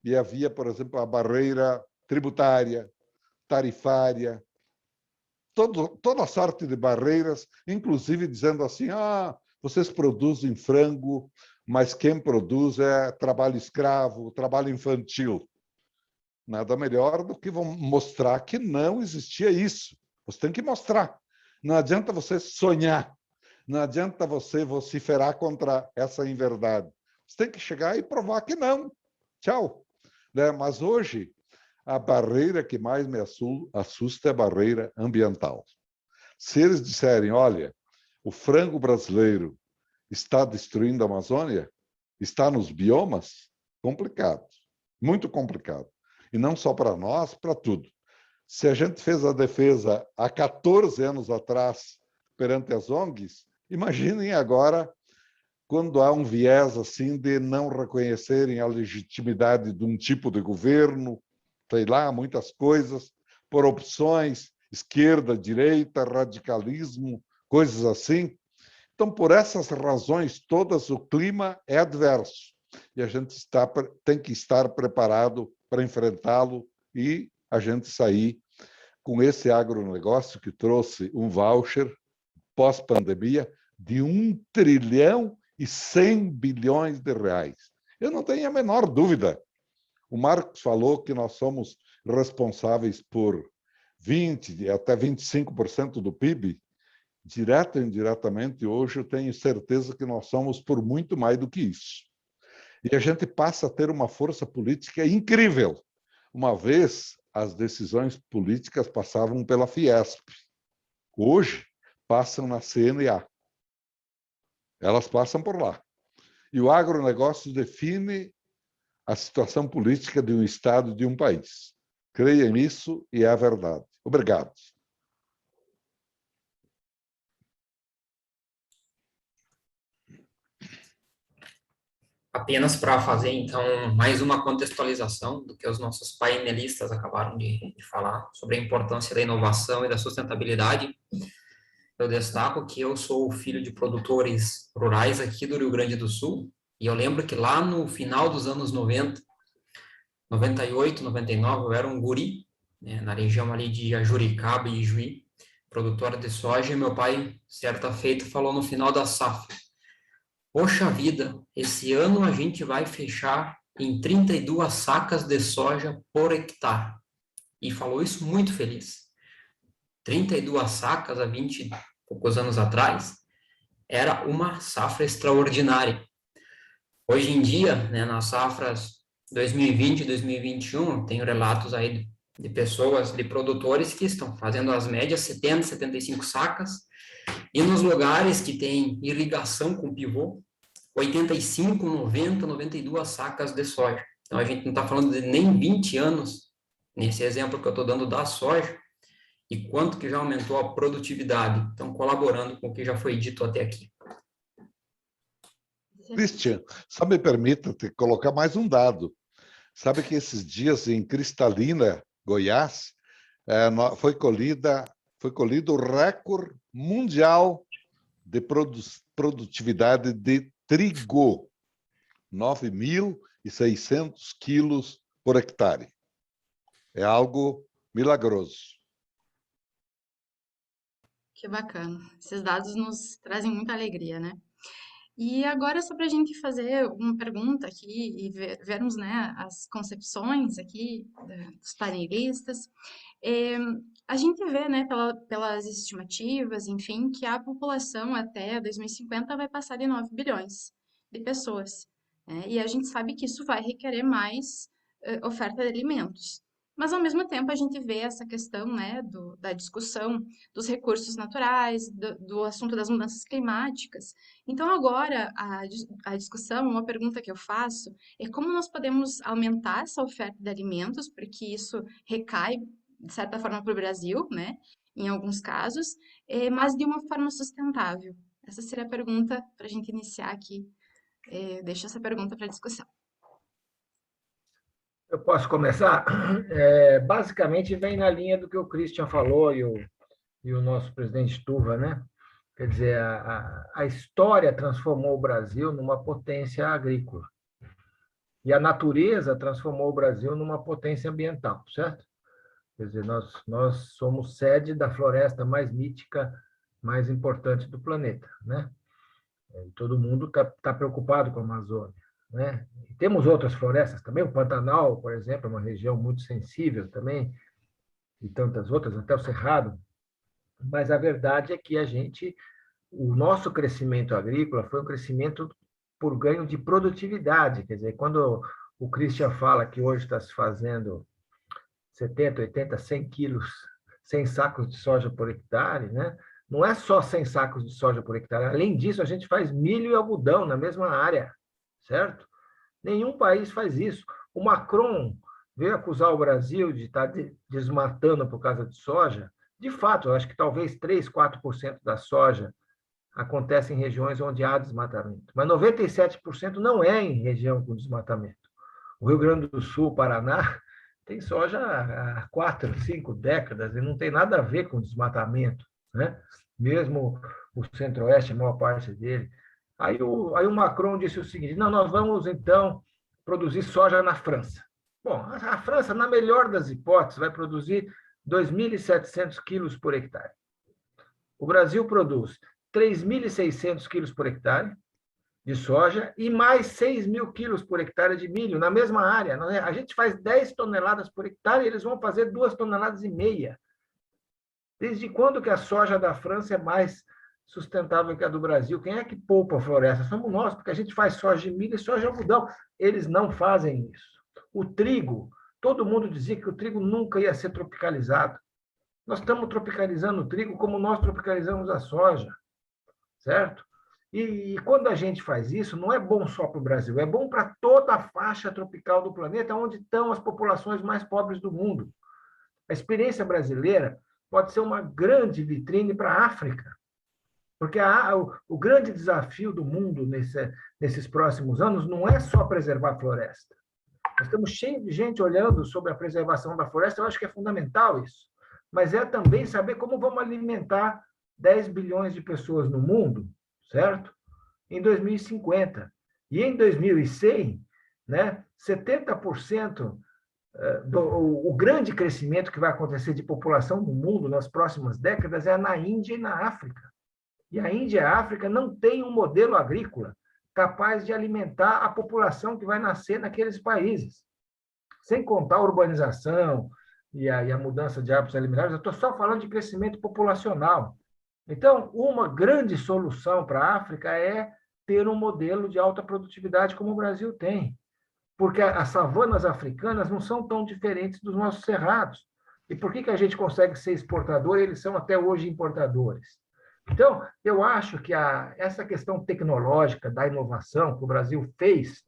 e havia, por exemplo, a barreira tributária, tarifária, toda sorte de barreiras, inclusive dizendo assim, vocês produzem frango, mas quem produz é trabalho escravo, trabalho infantil. Nada melhor do que mostrar que não existia isso. Você tem que mostrar. Não adianta você sonhar, não adianta você vociferar contra essa inverdade. Você tem que chegar e provar que não. Tchau. Mas hoje, a barreira que mais me assusta é a barreira ambiental. Se eles disserem, olha, o frango brasileiro está destruindo a Amazônia, está nos biomas, complicado, muito complicado. E não só para nós, para tudo. Se a gente fez a defesa há 14 anos atrás perante as ONGs, Imaginem agora quando há um viés assim de não reconhecerem a legitimidade de um tipo de governo, sei lá, muitas coisas, por opções, esquerda, direita, radicalismo, coisas assim. Então, por essas razões todas, o clima é adverso e a gente tem que estar preparado para enfrentá-lo e a gente sair com esse agronegócio que trouxe um voucher pós-pandemia de 1,1 trilhão de reais. Eu não tenho a menor dúvida. O Marcos falou que nós somos responsáveis por 20% até 25% do PIB. Direto ou indiretamente, hoje eu tenho certeza que nós somos por muito mais do que isso. E a gente passa a ter uma força política incrível. Uma vez, as decisões políticas passavam pela Fiesp. Hoje, passam na CNA. Elas passam por lá. E o agronegócio define a situação política de um Estado e de um país. Creia nisso e é a verdade. Obrigado. Apenas para fazer, então, mais uma contextualização do que os nossos painelistas acabaram de falar sobre a importância da inovação e da sustentabilidade. Eu destaco que eu sou filho de produtores rurais aqui do Rio Grande do Sul, e eu lembro que lá no final dos anos 90, 98, 99, eu era um guri, né, na região ali de Ajuricaba e Ijuí, produtora de soja, e meu pai, certa feita, falou no final da safra: poxa vida, esse ano a gente vai fechar em 32 sacas de soja por hectare. E falou isso muito feliz. 32 sacas há 20 e poucos anos atrás era uma safra extraordinária. Hoje em dia, né, nas safras 2020 e 2021, tenho relatos aí de pessoas, de produtores que estão fazendo as médias 70, 75 sacas, e nos lugares que tem irrigação com pivô, 85, 90, 92 sacas de soja. Então, a gente não está falando de nem 20 anos, nesse exemplo que eu estou dando da soja, e quanto que já aumentou a produtividade. Então, colaborando com o que já foi dito até aqui. Christian, só me permita te colocar mais um dado. Sabe que esses dias em Cristalina, Goiás, foi colhido o recorde mundial de produtividade de trigo, 9.600 quilos por hectare. É algo milagroso. Que bacana. Esses dados nos trazem muita alegria, né? E agora, só para a gente fazer uma pergunta aqui e vermos, né, as concepções aqui dos painelistas, a gente vê, né, pelas estimativas, enfim, que a população até 2050 vai passar de 9 bilhões de pessoas, né? E a gente sabe que isso vai requerer mais oferta de alimentos. Mas, ao mesmo tempo, a gente vê essa questão, né, da discussão dos recursos naturais, do assunto das mudanças climáticas. Então, agora, a discussão, uma pergunta que eu faço, é como nós podemos aumentar essa oferta de alimentos, porque isso recai, de certa forma, para o Brasil, né, em alguns casos, mas de uma forma sustentável. Essa seria a pergunta para a gente iniciar aqui. Deixo essa pergunta para discussão. Eu posso começar? Basicamente, vem na linha do que o Christian falou e o nosso presidente Turva, né? Quer dizer, a história transformou o Brasil numa potência agrícola. E a natureza transformou o Brasil numa potência ambiental, certo? Quer dizer, nós somos sede da floresta mais mítica, mais importante do planeta, né? E todo mundo tá preocupado com a Amazônia, né? E temos outras florestas também, o Pantanal, por exemplo, é uma região muito sensível também, e tantas outras, até o Cerrado. Mas a verdade é que o nosso crescimento agrícola foi um crescimento por ganho de produtividade. Quer dizer, quando o Christian fala que hoje está se fazendo 70, 80, 100 quilos, 100 sacos de soja por hectare, né? Não é só 100 sacos de soja por hectare. Além disso, a gente faz milho e algodão na mesma área, certo? Nenhum país faz isso. O Macron veio acusar o Brasil de estar desmatando por causa de soja. De fato, eu acho que talvez 3, 4% da soja acontece em regiões onde há desmatamento. Mas 97% não é em região com desmatamento. O Rio Grande do Sul, Paraná, tem soja há 4, 5 décadas e não tem nada a ver com desmatamento, né? Mesmo o Centro-Oeste, a maior parte dele. Aí o Macron disse o seguinte: não, nós vamos, então, produzir soja na França. Bom, a França, na melhor das hipóteses, vai produzir 2.700 quilos por hectare. O Brasil produz 3.600 quilos por hectare de soja e mais 6.000 quilos por hectare de milho na mesma área. A gente faz 10 toneladas por hectare e eles vão fazer 2,5 toneladas. Desde quando que a soja da França é mais sustentável que a do Brasil? Quem é que poupa a floresta? Somos nós, porque a gente faz soja de milho e soja de algodão. Eles não fazem isso. O trigo, todo mundo dizia que o trigo nunca ia ser tropicalizado. Nós estamos tropicalizando o trigo como nós tropicalizamos a soja, certo? E quando a gente faz isso, não é bom só para o Brasil, é bom para toda a faixa tropical do planeta, onde estão as populações mais pobres do mundo. A experiência brasileira pode ser uma grande vitrine para a África, porque o grande desafio do mundo nesses próximos anos não é só preservar a floresta. Nós estamos cheios de gente olhando sobre a preservação da floresta, eu acho que é fundamental isso, mas é também saber como vamos alimentar 10 bilhões de pessoas no mundo, certo? Em 2050. E em 2100, né, 70% o grande crescimento que vai acontecer de população no mundo nas próximas décadas é na Índia e na África. E a Índia e a África não têm um modelo agrícola capaz de alimentar a população que vai nascer naqueles países. Sem contar a urbanização e a mudança de hábitos alimentares, eu estou só falando de crescimento populacional. Então, uma grande solução para a África é ter um modelo de alta produtividade como o Brasil tem, porque as savanas africanas não são tão diferentes dos nossos cerrados. E por que a gente consegue ser exportador e eles são até hoje importadores? Então, eu acho que essa questão tecnológica da inovação que o Brasil fez,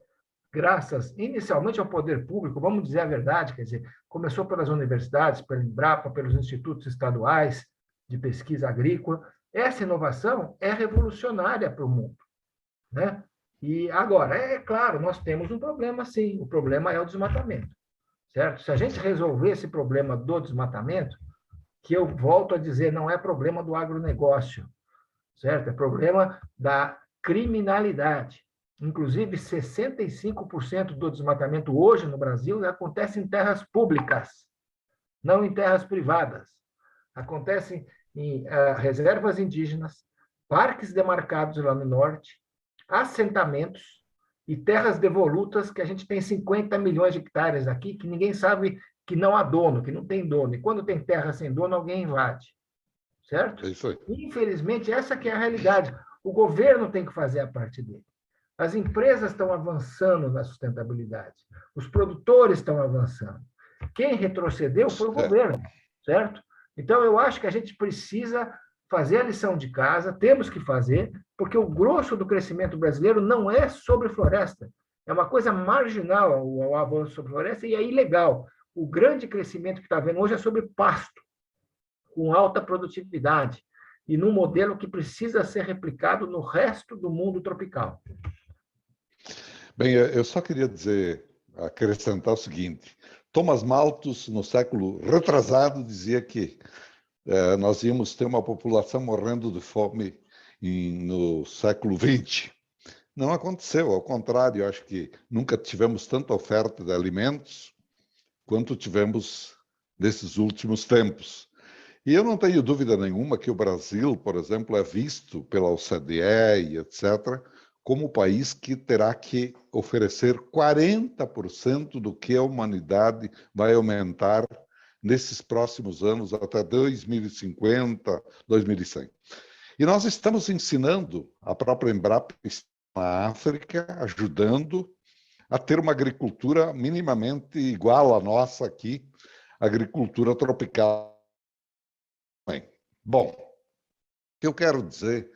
graças inicialmente ao poder público, vamos dizer a verdade, quer dizer, começou pelas universidades, pela Embrapa, pelos institutos estaduais de pesquisa agrícola. Essa inovação é revolucionária para o mundo, né? E agora, é claro, nós temos um problema, sim. O problema é o desmatamento, certo? Se a gente resolver esse problema do desmatamento, que eu volto a dizer, não é problema do agronegócio, certo? É problema da criminalidade. Inclusive, 65% do desmatamento hoje no Brasil acontece em terras públicas, não em terras privadas. Acontece em reservas indígenas, parques demarcados lá no norte, assentamentos e terras devolutas, que a gente tem 50 milhões de hectares aqui, que ninguém sabe que não há dono, que não tem dono. E quando tem terra sem dono, alguém invade. Certo? É isso aí. Infelizmente, essa que é a realidade. O governo tem que fazer a parte dele. As empresas estão avançando na sustentabilidade. Os produtores estão avançando. Quem retrocedeu foi o governo, certo? Então, eu acho que a gente precisa fazer a lição de casa, temos que fazer, porque o grosso do crescimento brasileiro não é sobre floresta. É uma coisa marginal o avanço sobre floresta e é ilegal. O grande crescimento que está vendo hoje é sobre pasto, com alta produtividade, e num modelo que precisa ser replicado no resto do mundo tropical. Bem, eu só queria acrescentar o seguinte: Thomas Malthus, no século retrasado, dizia que nós íamos ter uma população morrendo de fome no século XX. Não aconteceu, ao contrário, acho que nunca tivemos tanta oferta de alimentos quanto tivemos nesses últimos tempos. E eu não tenho dúvida nenhuma que o Brasil, por exemplo, é visto pela OCDE e etc., como o país que terá que oferecer 40% do que a humanidade vai aumentar nesses próximos anos, até 2050, 2100. E nós estamos ensinando a própria Embrapa na África, ajudando a ter uma agricultura minimamente igual à nossa aqui, agricultura tropical. Bom, o que eu quero dizer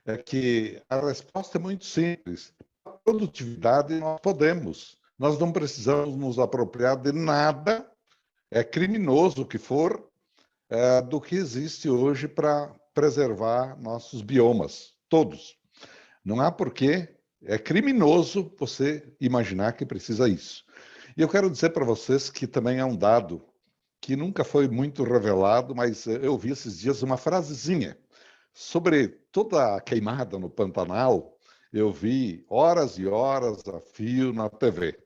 é que a resposta é muito simples. A produtividade nós podemos, nós não precisamos nos apropriar de nada, criminoso que for, do que existe hoje para preservar nossos biomas. todos. Não há porquê, é criminoso você imaginar que precisa isso. E eu quero dizer para vocês que também é um dado que nunca foi muito revelado, mas eu vi esses dias uma frasezinha sobre toda a queimada no Pantanal. Eu vi horas e horas a fio na TV.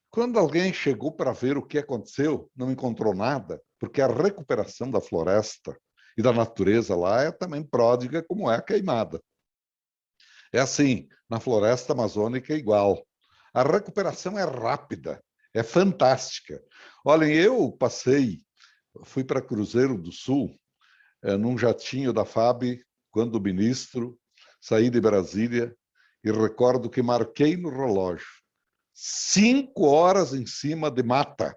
Quando alguém chegou para ver o que aconteceu, não encontrou nada, porque a recuperação da floresta e da natureza lá é também pródiga, como é a queimada. É assim, na floresta amazônica é igual. A recuperação é rápida, é fantástica. Olhem, eu fui para Cruzeiro do Sul, num jatinho da FAB, quando ministro, saí de Brasília e recordo que marquei no relógio 5 horas em cima de mata.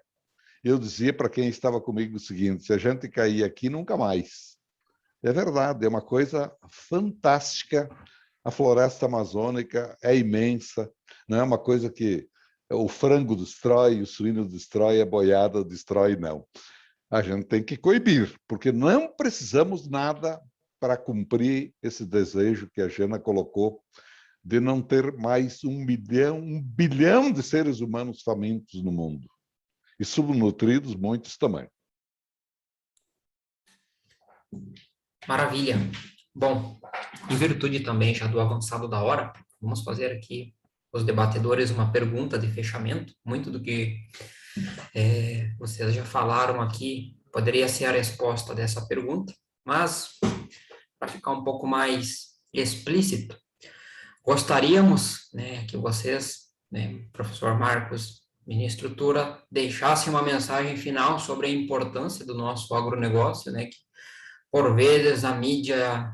Eu dizia para quem estava comigo o seguinte: se a gente cair aqui, nunca mais. É verdade, é uma coisa fantástica. A floresta amazônica é imensa, não é uma coisa que o frango destrói, o suíno destrói, a boiada destrói, não. A gente tem que coibir, porque não precisamos nada para cumprir esse desejo que a Jana colocou de não ter mais 1 bilhão de seres humanos famintos no mundo. E subnutridos, muitos também. Maravilha. Bom, em virtude também já do avançado da hora, vamos fazer aqui os debatedores uma pergunta de fechamento. Muito do que vocês já falaram aqui poderia ser a resposta dessa pergunta, mas para ficar um pouco mais explícito, gostaríamos, né, que vocês, né, professor Marcos, ministro Tura, deixassem uma mensagem final sobre a importância do nosso agronegócio, né, que por vezes a mídia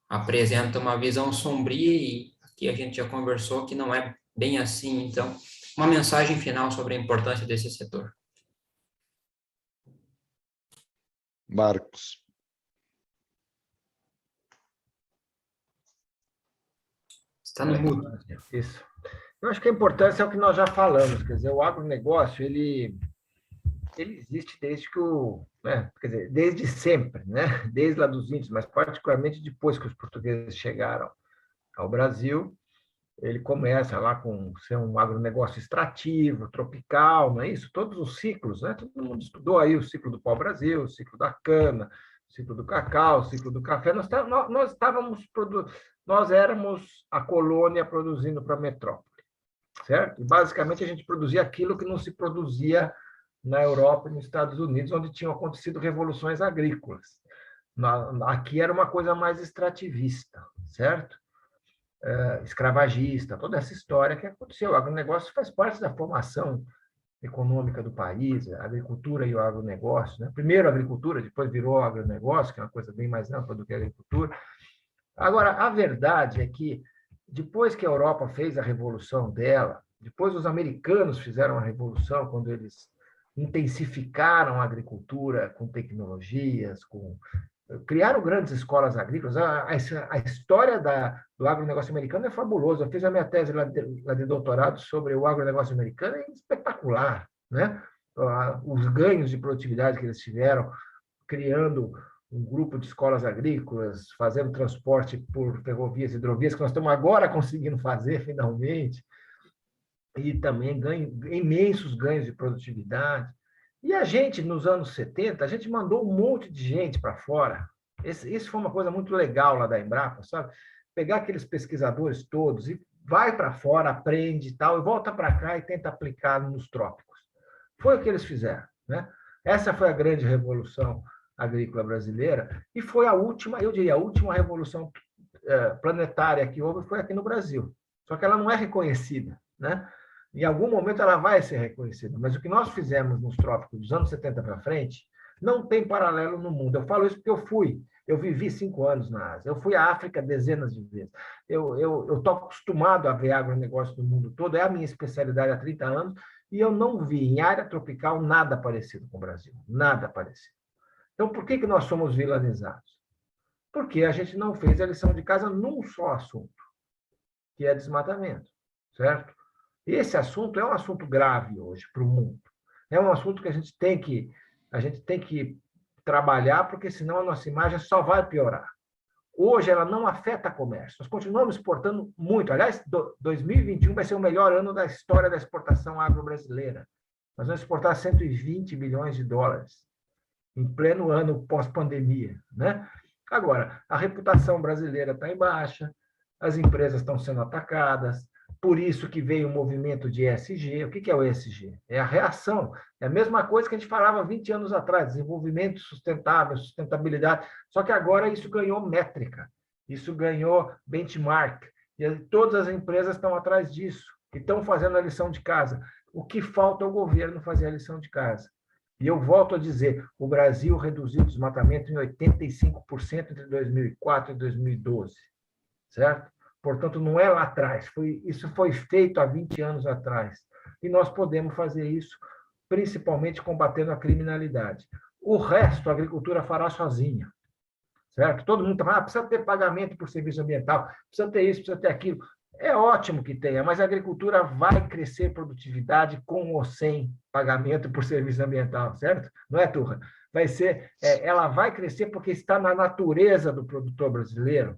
apresenta uma visão sombria e aqui a gente já conversou que não é bem assim. Então, uma mensagem final sobre a importância desse setor. Marcos. Está no mudo. Isso. Eu acho que a importância é o que nós já falamos, quer dizer, o agronegócio, ele existe desde que quer dizer, desde sempre, né? Desde lá dos índios, mas particularmente depois que os portugueses chegaram ao Brasil, ele começa lá com ser um agronegócio extrativo, tropical, não é isso? Todos os ciclos, né? Todo mundo estudou aí o ciclo do pau-brasil, o ciclo da cana, o ciclo do cacau, o ciclo do café. Nós éramos a colônia produzindo para a metrópole, certo? E basicamente a gente produzia aquilo que não se produzia na Europa e nos Estados Unidos, onde tinham acontecido revoluções agrícolas. Aqui era uma coisa mais extrativista, certo? Escravagista, toda essa história que aconteceu. O agronegócio faz parte da formação econômica do país, a agricultura e o agronegócio, né? Primeiro a agricultura, depois virou o agronegócio, que é uma coisa bem mais ampla do que a agricultura. Agora, a verdade é que, depois que a Europa fez a revolução dela, depois os americanos fizeram a revolução, quando eles intensificaram a agricultura com tecnologias, criaram grandes escolas agrícolas. A história do agronegócio americano é fabulosa. Eu fiz a minha tese lá de doutorado sobre o agronegócio americano, é espetacular, né? Os ganhos de produtividade que eles tiveram, criando um grupo de escolas agrícolas, fazendo transporte por ferrovias e hidrovias, que nós estamos agora conseguindo fazer, finalmente, e também imensos ganhos de produtividade. E a gente, nos anos 70, a gente mandou um monte de gente para fora. Isso foi uma coisa muito legal lá da Embrapa, sabe? Pegar aqueles pesquisadores todos e vai para fora, aprende e tal, e volta para cá e tenta aplicar nos trópicos. Foi o que eles fizeram, né? Essa foi a grande revolução agrícola brasileira e foi a última, eu diria, a última revolução planetária que houve foi aqui no Brasil. Só que ela não é reconhecida, né? Em algum momento ela vai ser reconhecida, mas o que nós fizemos nos trópicos dos anos 70 para frente não tem paralelo no mundo. Eu falo isso porque eu vivi 5 anos na Ásia, eu fui à África dezenas de vezes. Eu estou acostumado a ver agronegócio do mundo todo, é a minha especialidade há 30 anos, e eu não vi em área tropical nada parecido com o Brasil, nada parecido. Então, por que nós somos vilanizados? Porque a gente não fez a lição de casa num só assunto, que é desmatamento, certo? Esse assunto é um assunto grave hoje para o mundo. É um assunto que a gente tem que trabalhar, porque senão a nossa imagem só vai piorar. Hoje, ela não afeta comércio. Nós continuamos exportando muito. Aliás, 2021 vai ser o melhor ano da história da exportação agro-brasileira. Nós vamos exportar 120 bilhões de dólares em pleno ano pós-pandemia, né? Agora, a reputação brasileira está em baixa, as empresas estão sendo atacadas, por isso que veio o movimento de ESG. O que é o ESG? É a reação. É a mesma coisa que a gente falava 20 anos atrás, desenvolvimento sustentável, sustentabilidade, só que agora isso ganhou métrica, isso ganhou benchmark, e todas as empresas estão atrás disso, e estão fazendo a lição de casa. O que falta é o governo fazer a lição de casa. E eu volto a dizer, o Brasil reduziu o desmatamento em 85% entre 2004 e 2012, certo? Portanto, não é lá atrás, isso foi feito há 20 anos atrás. E nós podemos fazer isso, principalmente combatendo a criminalidade. O resto, a agricultura fará sozinha, certo? Todo mundo fala, precisa ter pagamento por serviço ambiental, precisa ter isso, precisa ter aquilo. É ótimo que tenha, mas a agricultura vai crescer produtividade com ou sem pagamento por serviço ambiental, certo? Não é, Turra? Ela vai crescer porque está na natureza do produtor brasileiro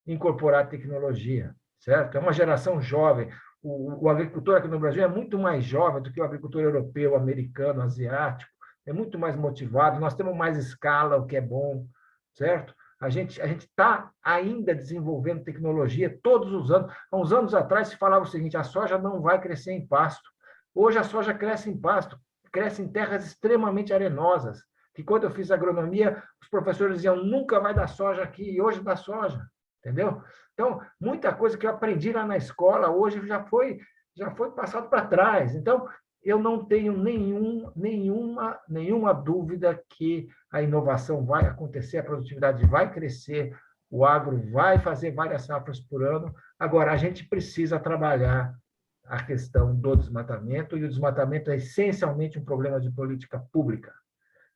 incorporar tecnologia, certo? É uma geração jovem. O agricultor aqui no Brasil é muito mais jovem do que o agricultor europeu, americano, asiático. É muito mais motivado. Nós temos mais escala, o que é bom, certo? A gente está ainda desenvolvendo tecnologia todos os anos. Há uns anos atrás se falava o seguinte: a soja não vai crescer em pasto. Hoje a soja cresce em pasto, cresce em terras extremamente arenosas. Que quando eu fiz agronomia, os professores diziam: nunca vai dar soja aqui, e hoje dá soja. Entendeu? Então, muita coisa que eu aprendi lá na escola hoje já foi passado para trás. Então, eu não tenho nenhuma dúvida que a inovação vai acontecer, a produtividade vai crescer, o agro vai fazer várias safras por ano. Agora, a gente precisa trabalhar a questão do desmatamento, e o desmatamento é essencialmente um problema de política pública,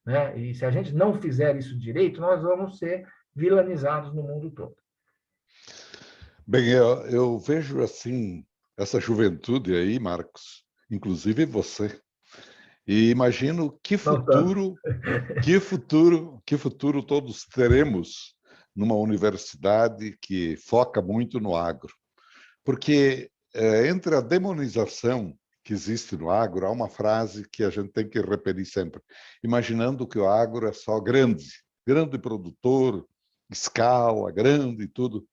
né? E se a gente não fizer isso direito, nós vamos ser vilanizados no mundo todo. Bem, eu vejo assim essa juventude aí, Marcos, inclusive você, e imagino que futuro todos teremos numa universidade que foca muito no agro, porque entre a demonização que existe no agro, há uma frase que a gente tem que repetir sempre, imaginando que o agro é só grande produtor, escala, grande e tudo.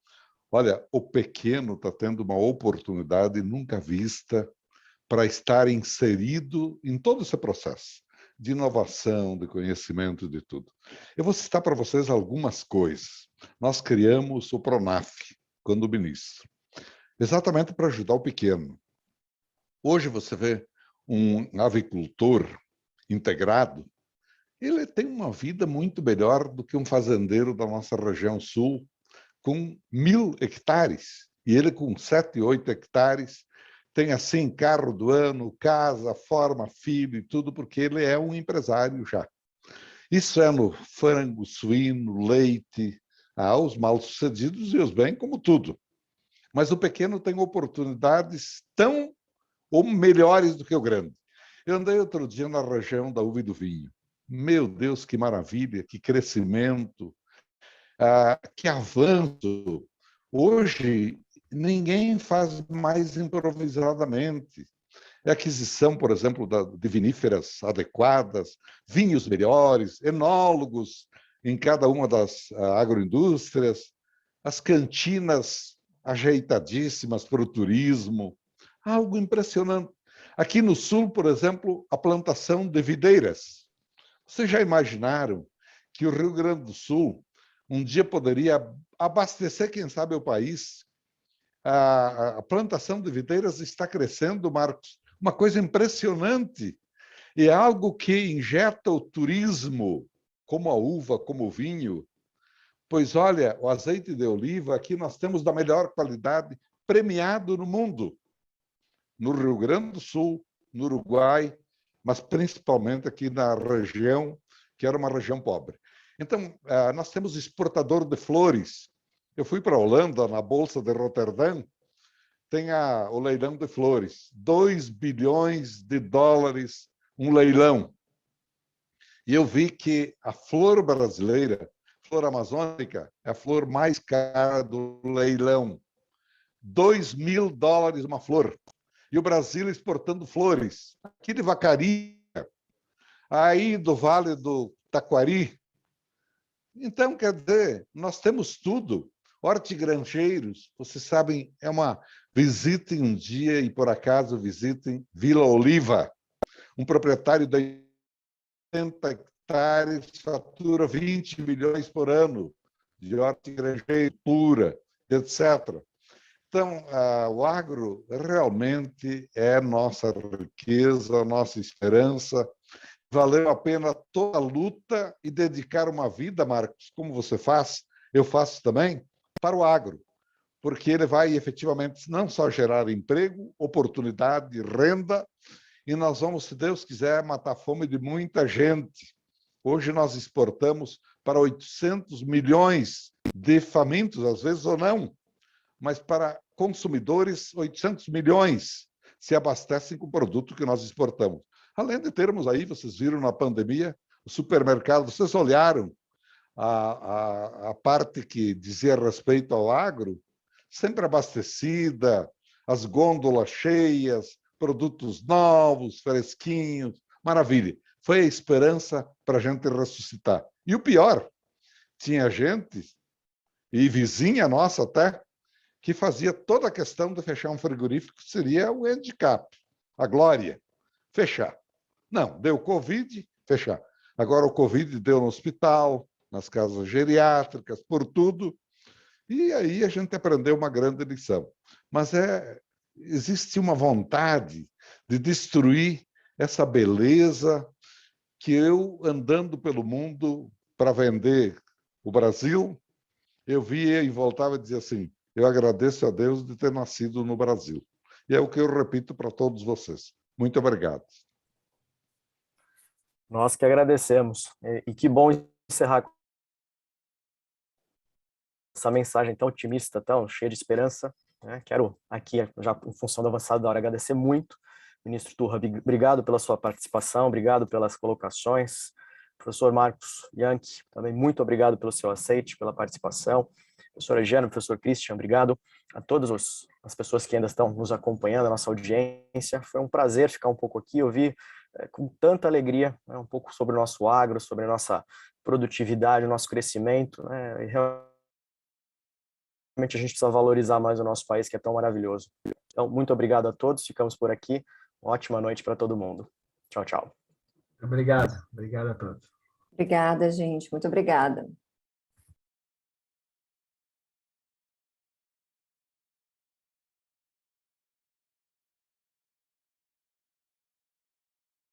Olha, o pequeno está tendo uma oportunidade nunca vista para estar inserido em todo esse processo de inovação, de conhecimento, de tudo. Eu vou citar para vocês algumas coisas. Nós criamos o Pronaf, quando ministro, exatamente para ajudar o pequeno. Hoje você vê um avicultor integrado, ele tem uma vida muito melhor do que um fazendeiro da nossa região sul, com 1.000 hectares, e ele com 7, 8 hectares, tem assim carro do ano, casa, forma filho e tudo, porque ele é um empresário já. Isso é no frango, suíno, leite, os mal-sucedidos e os bem, como tudo. Mas o pequeno tem oportunidades tão ou melhores do que o grande. Eu andei outro dia na região da uva e do vinho. Meu Deus, que maravilha, que crescimento, que avanço. Hoje, ninguém faz mais improvisadamente. É aquisição, por exemplo, de viníferas adequadas, vinhos melhores, enólogos em cada uma das agroindústrias, as cantinas ajeitadíssimas para o turismo, algo impressionante. Aqui no sul, por exemplo, a plantação de videiras. Vocês já imaginaram que o Rio Grande do Sul um dia poderia abastecer, quem sabe, o país? A plantação de videiras está crescendo, Marcos, uma coisa impressionante. E é algo que injeta o turismo, como a uva, como o vinho. Pois olha, o azeite de oliva aqui nós temos da melhor qualidade, premiado no mundo. No Rio Grande do Sul, no Uruguai, mas principalmente aqui na região, que era uma região pobre. Então, nós temos exportador de flores. Eu fui para a Holanda, na Bolsa de Roterdã, tem o leilão de flores. 2 bilhões de dólares, um leilão. E eu vi que a flor brasileira, flor amazônica é a flor mais cara do leilão. $2.000 uma flor. E o Brasil exportando flores. Aqui de Vacaria, aí do Vale do Taquari. Então, quer dizer, nós temos tudo. Hortigranjeiros, vocês sabem, visitem um dia e, por acaso, visitem Vila Oliva. Um proprietário de 80 hectares fatura 20 milhões por ano de hortigranjeiro pura, etc. Então, o agro realmente é nossa riqueza, nossa esperança. Valeu a pena toda a luta e dedicar uma vida, Marcos, como você faz, eu faço também, para o agro, porque ele vai efetivamente não só gerar emprego, oportunidade, renda, e nós vamos, se Deus quiser, matar a fome de muita gente. Hoje nós exportamos para 800 milhões de famintos, às vezes ou não, mas para consumidores, 800 milhões se abastecem com o produto que nós exportamos. Além de termos aí, vocês viram na pandemia, o supermercado, vocês olharam a parte que dizia respeito ao agro, sempre abastecida, as gôndolas cheias, produtos novos, fresquinhos, maravilha. Foi a esperança para a gente ressuscitar. E o pior, tinha gente, e vizinha nossa até, que fazia toda a questão de fechar um frigorífico, que seria o handicap, a glória, fechar. Não, deu Covid, fechar. Agora o Covid deu no hospital, nas casas geriátricas, por tudo, e aí a gente aprendeu uma grande lição. Mas existe uma vontade de destruir essa beleza que eu, andando pelo mundo para vender o Brasil, eu via e voltava a dizer assim, eu agradeço a Deus de ter nascido no Brasil. E é o que eu repito para todos vocês. Muito obrigado. Nós que agradecemos. E que bom encerrar com essa mensagem tão otimista, tão cheia de esperança. Né? Quero aqui, já em função da avançada da hora, agradecer muito. Ministro Turra, obrigado pela sua participação, obrigado pelas colocações. Professor Marcos Yankee, também muito obrigado pelo seu aceite, pela participação. Professora Giana, professor Christian, obrigado a todas as pessoas que ainda estão nos acompanhando, a nossa audiência. Foi um prazer ficar um pouco aqui, ouvir com tanta alegria um pouco sobre o nosso agro, sobre a nossa produtividade, o nosso crescimento. Né? E realmente a gente precisa valorizar mais o nosso país, que é tão maravilhoso. Então, muito obrigado a todos, ficamos por aqui. Uma ótima noite para todo mundo. Tchau, tchau. Obrigado. Obrigado a todos. Obrigada, gente. Muito obrigada.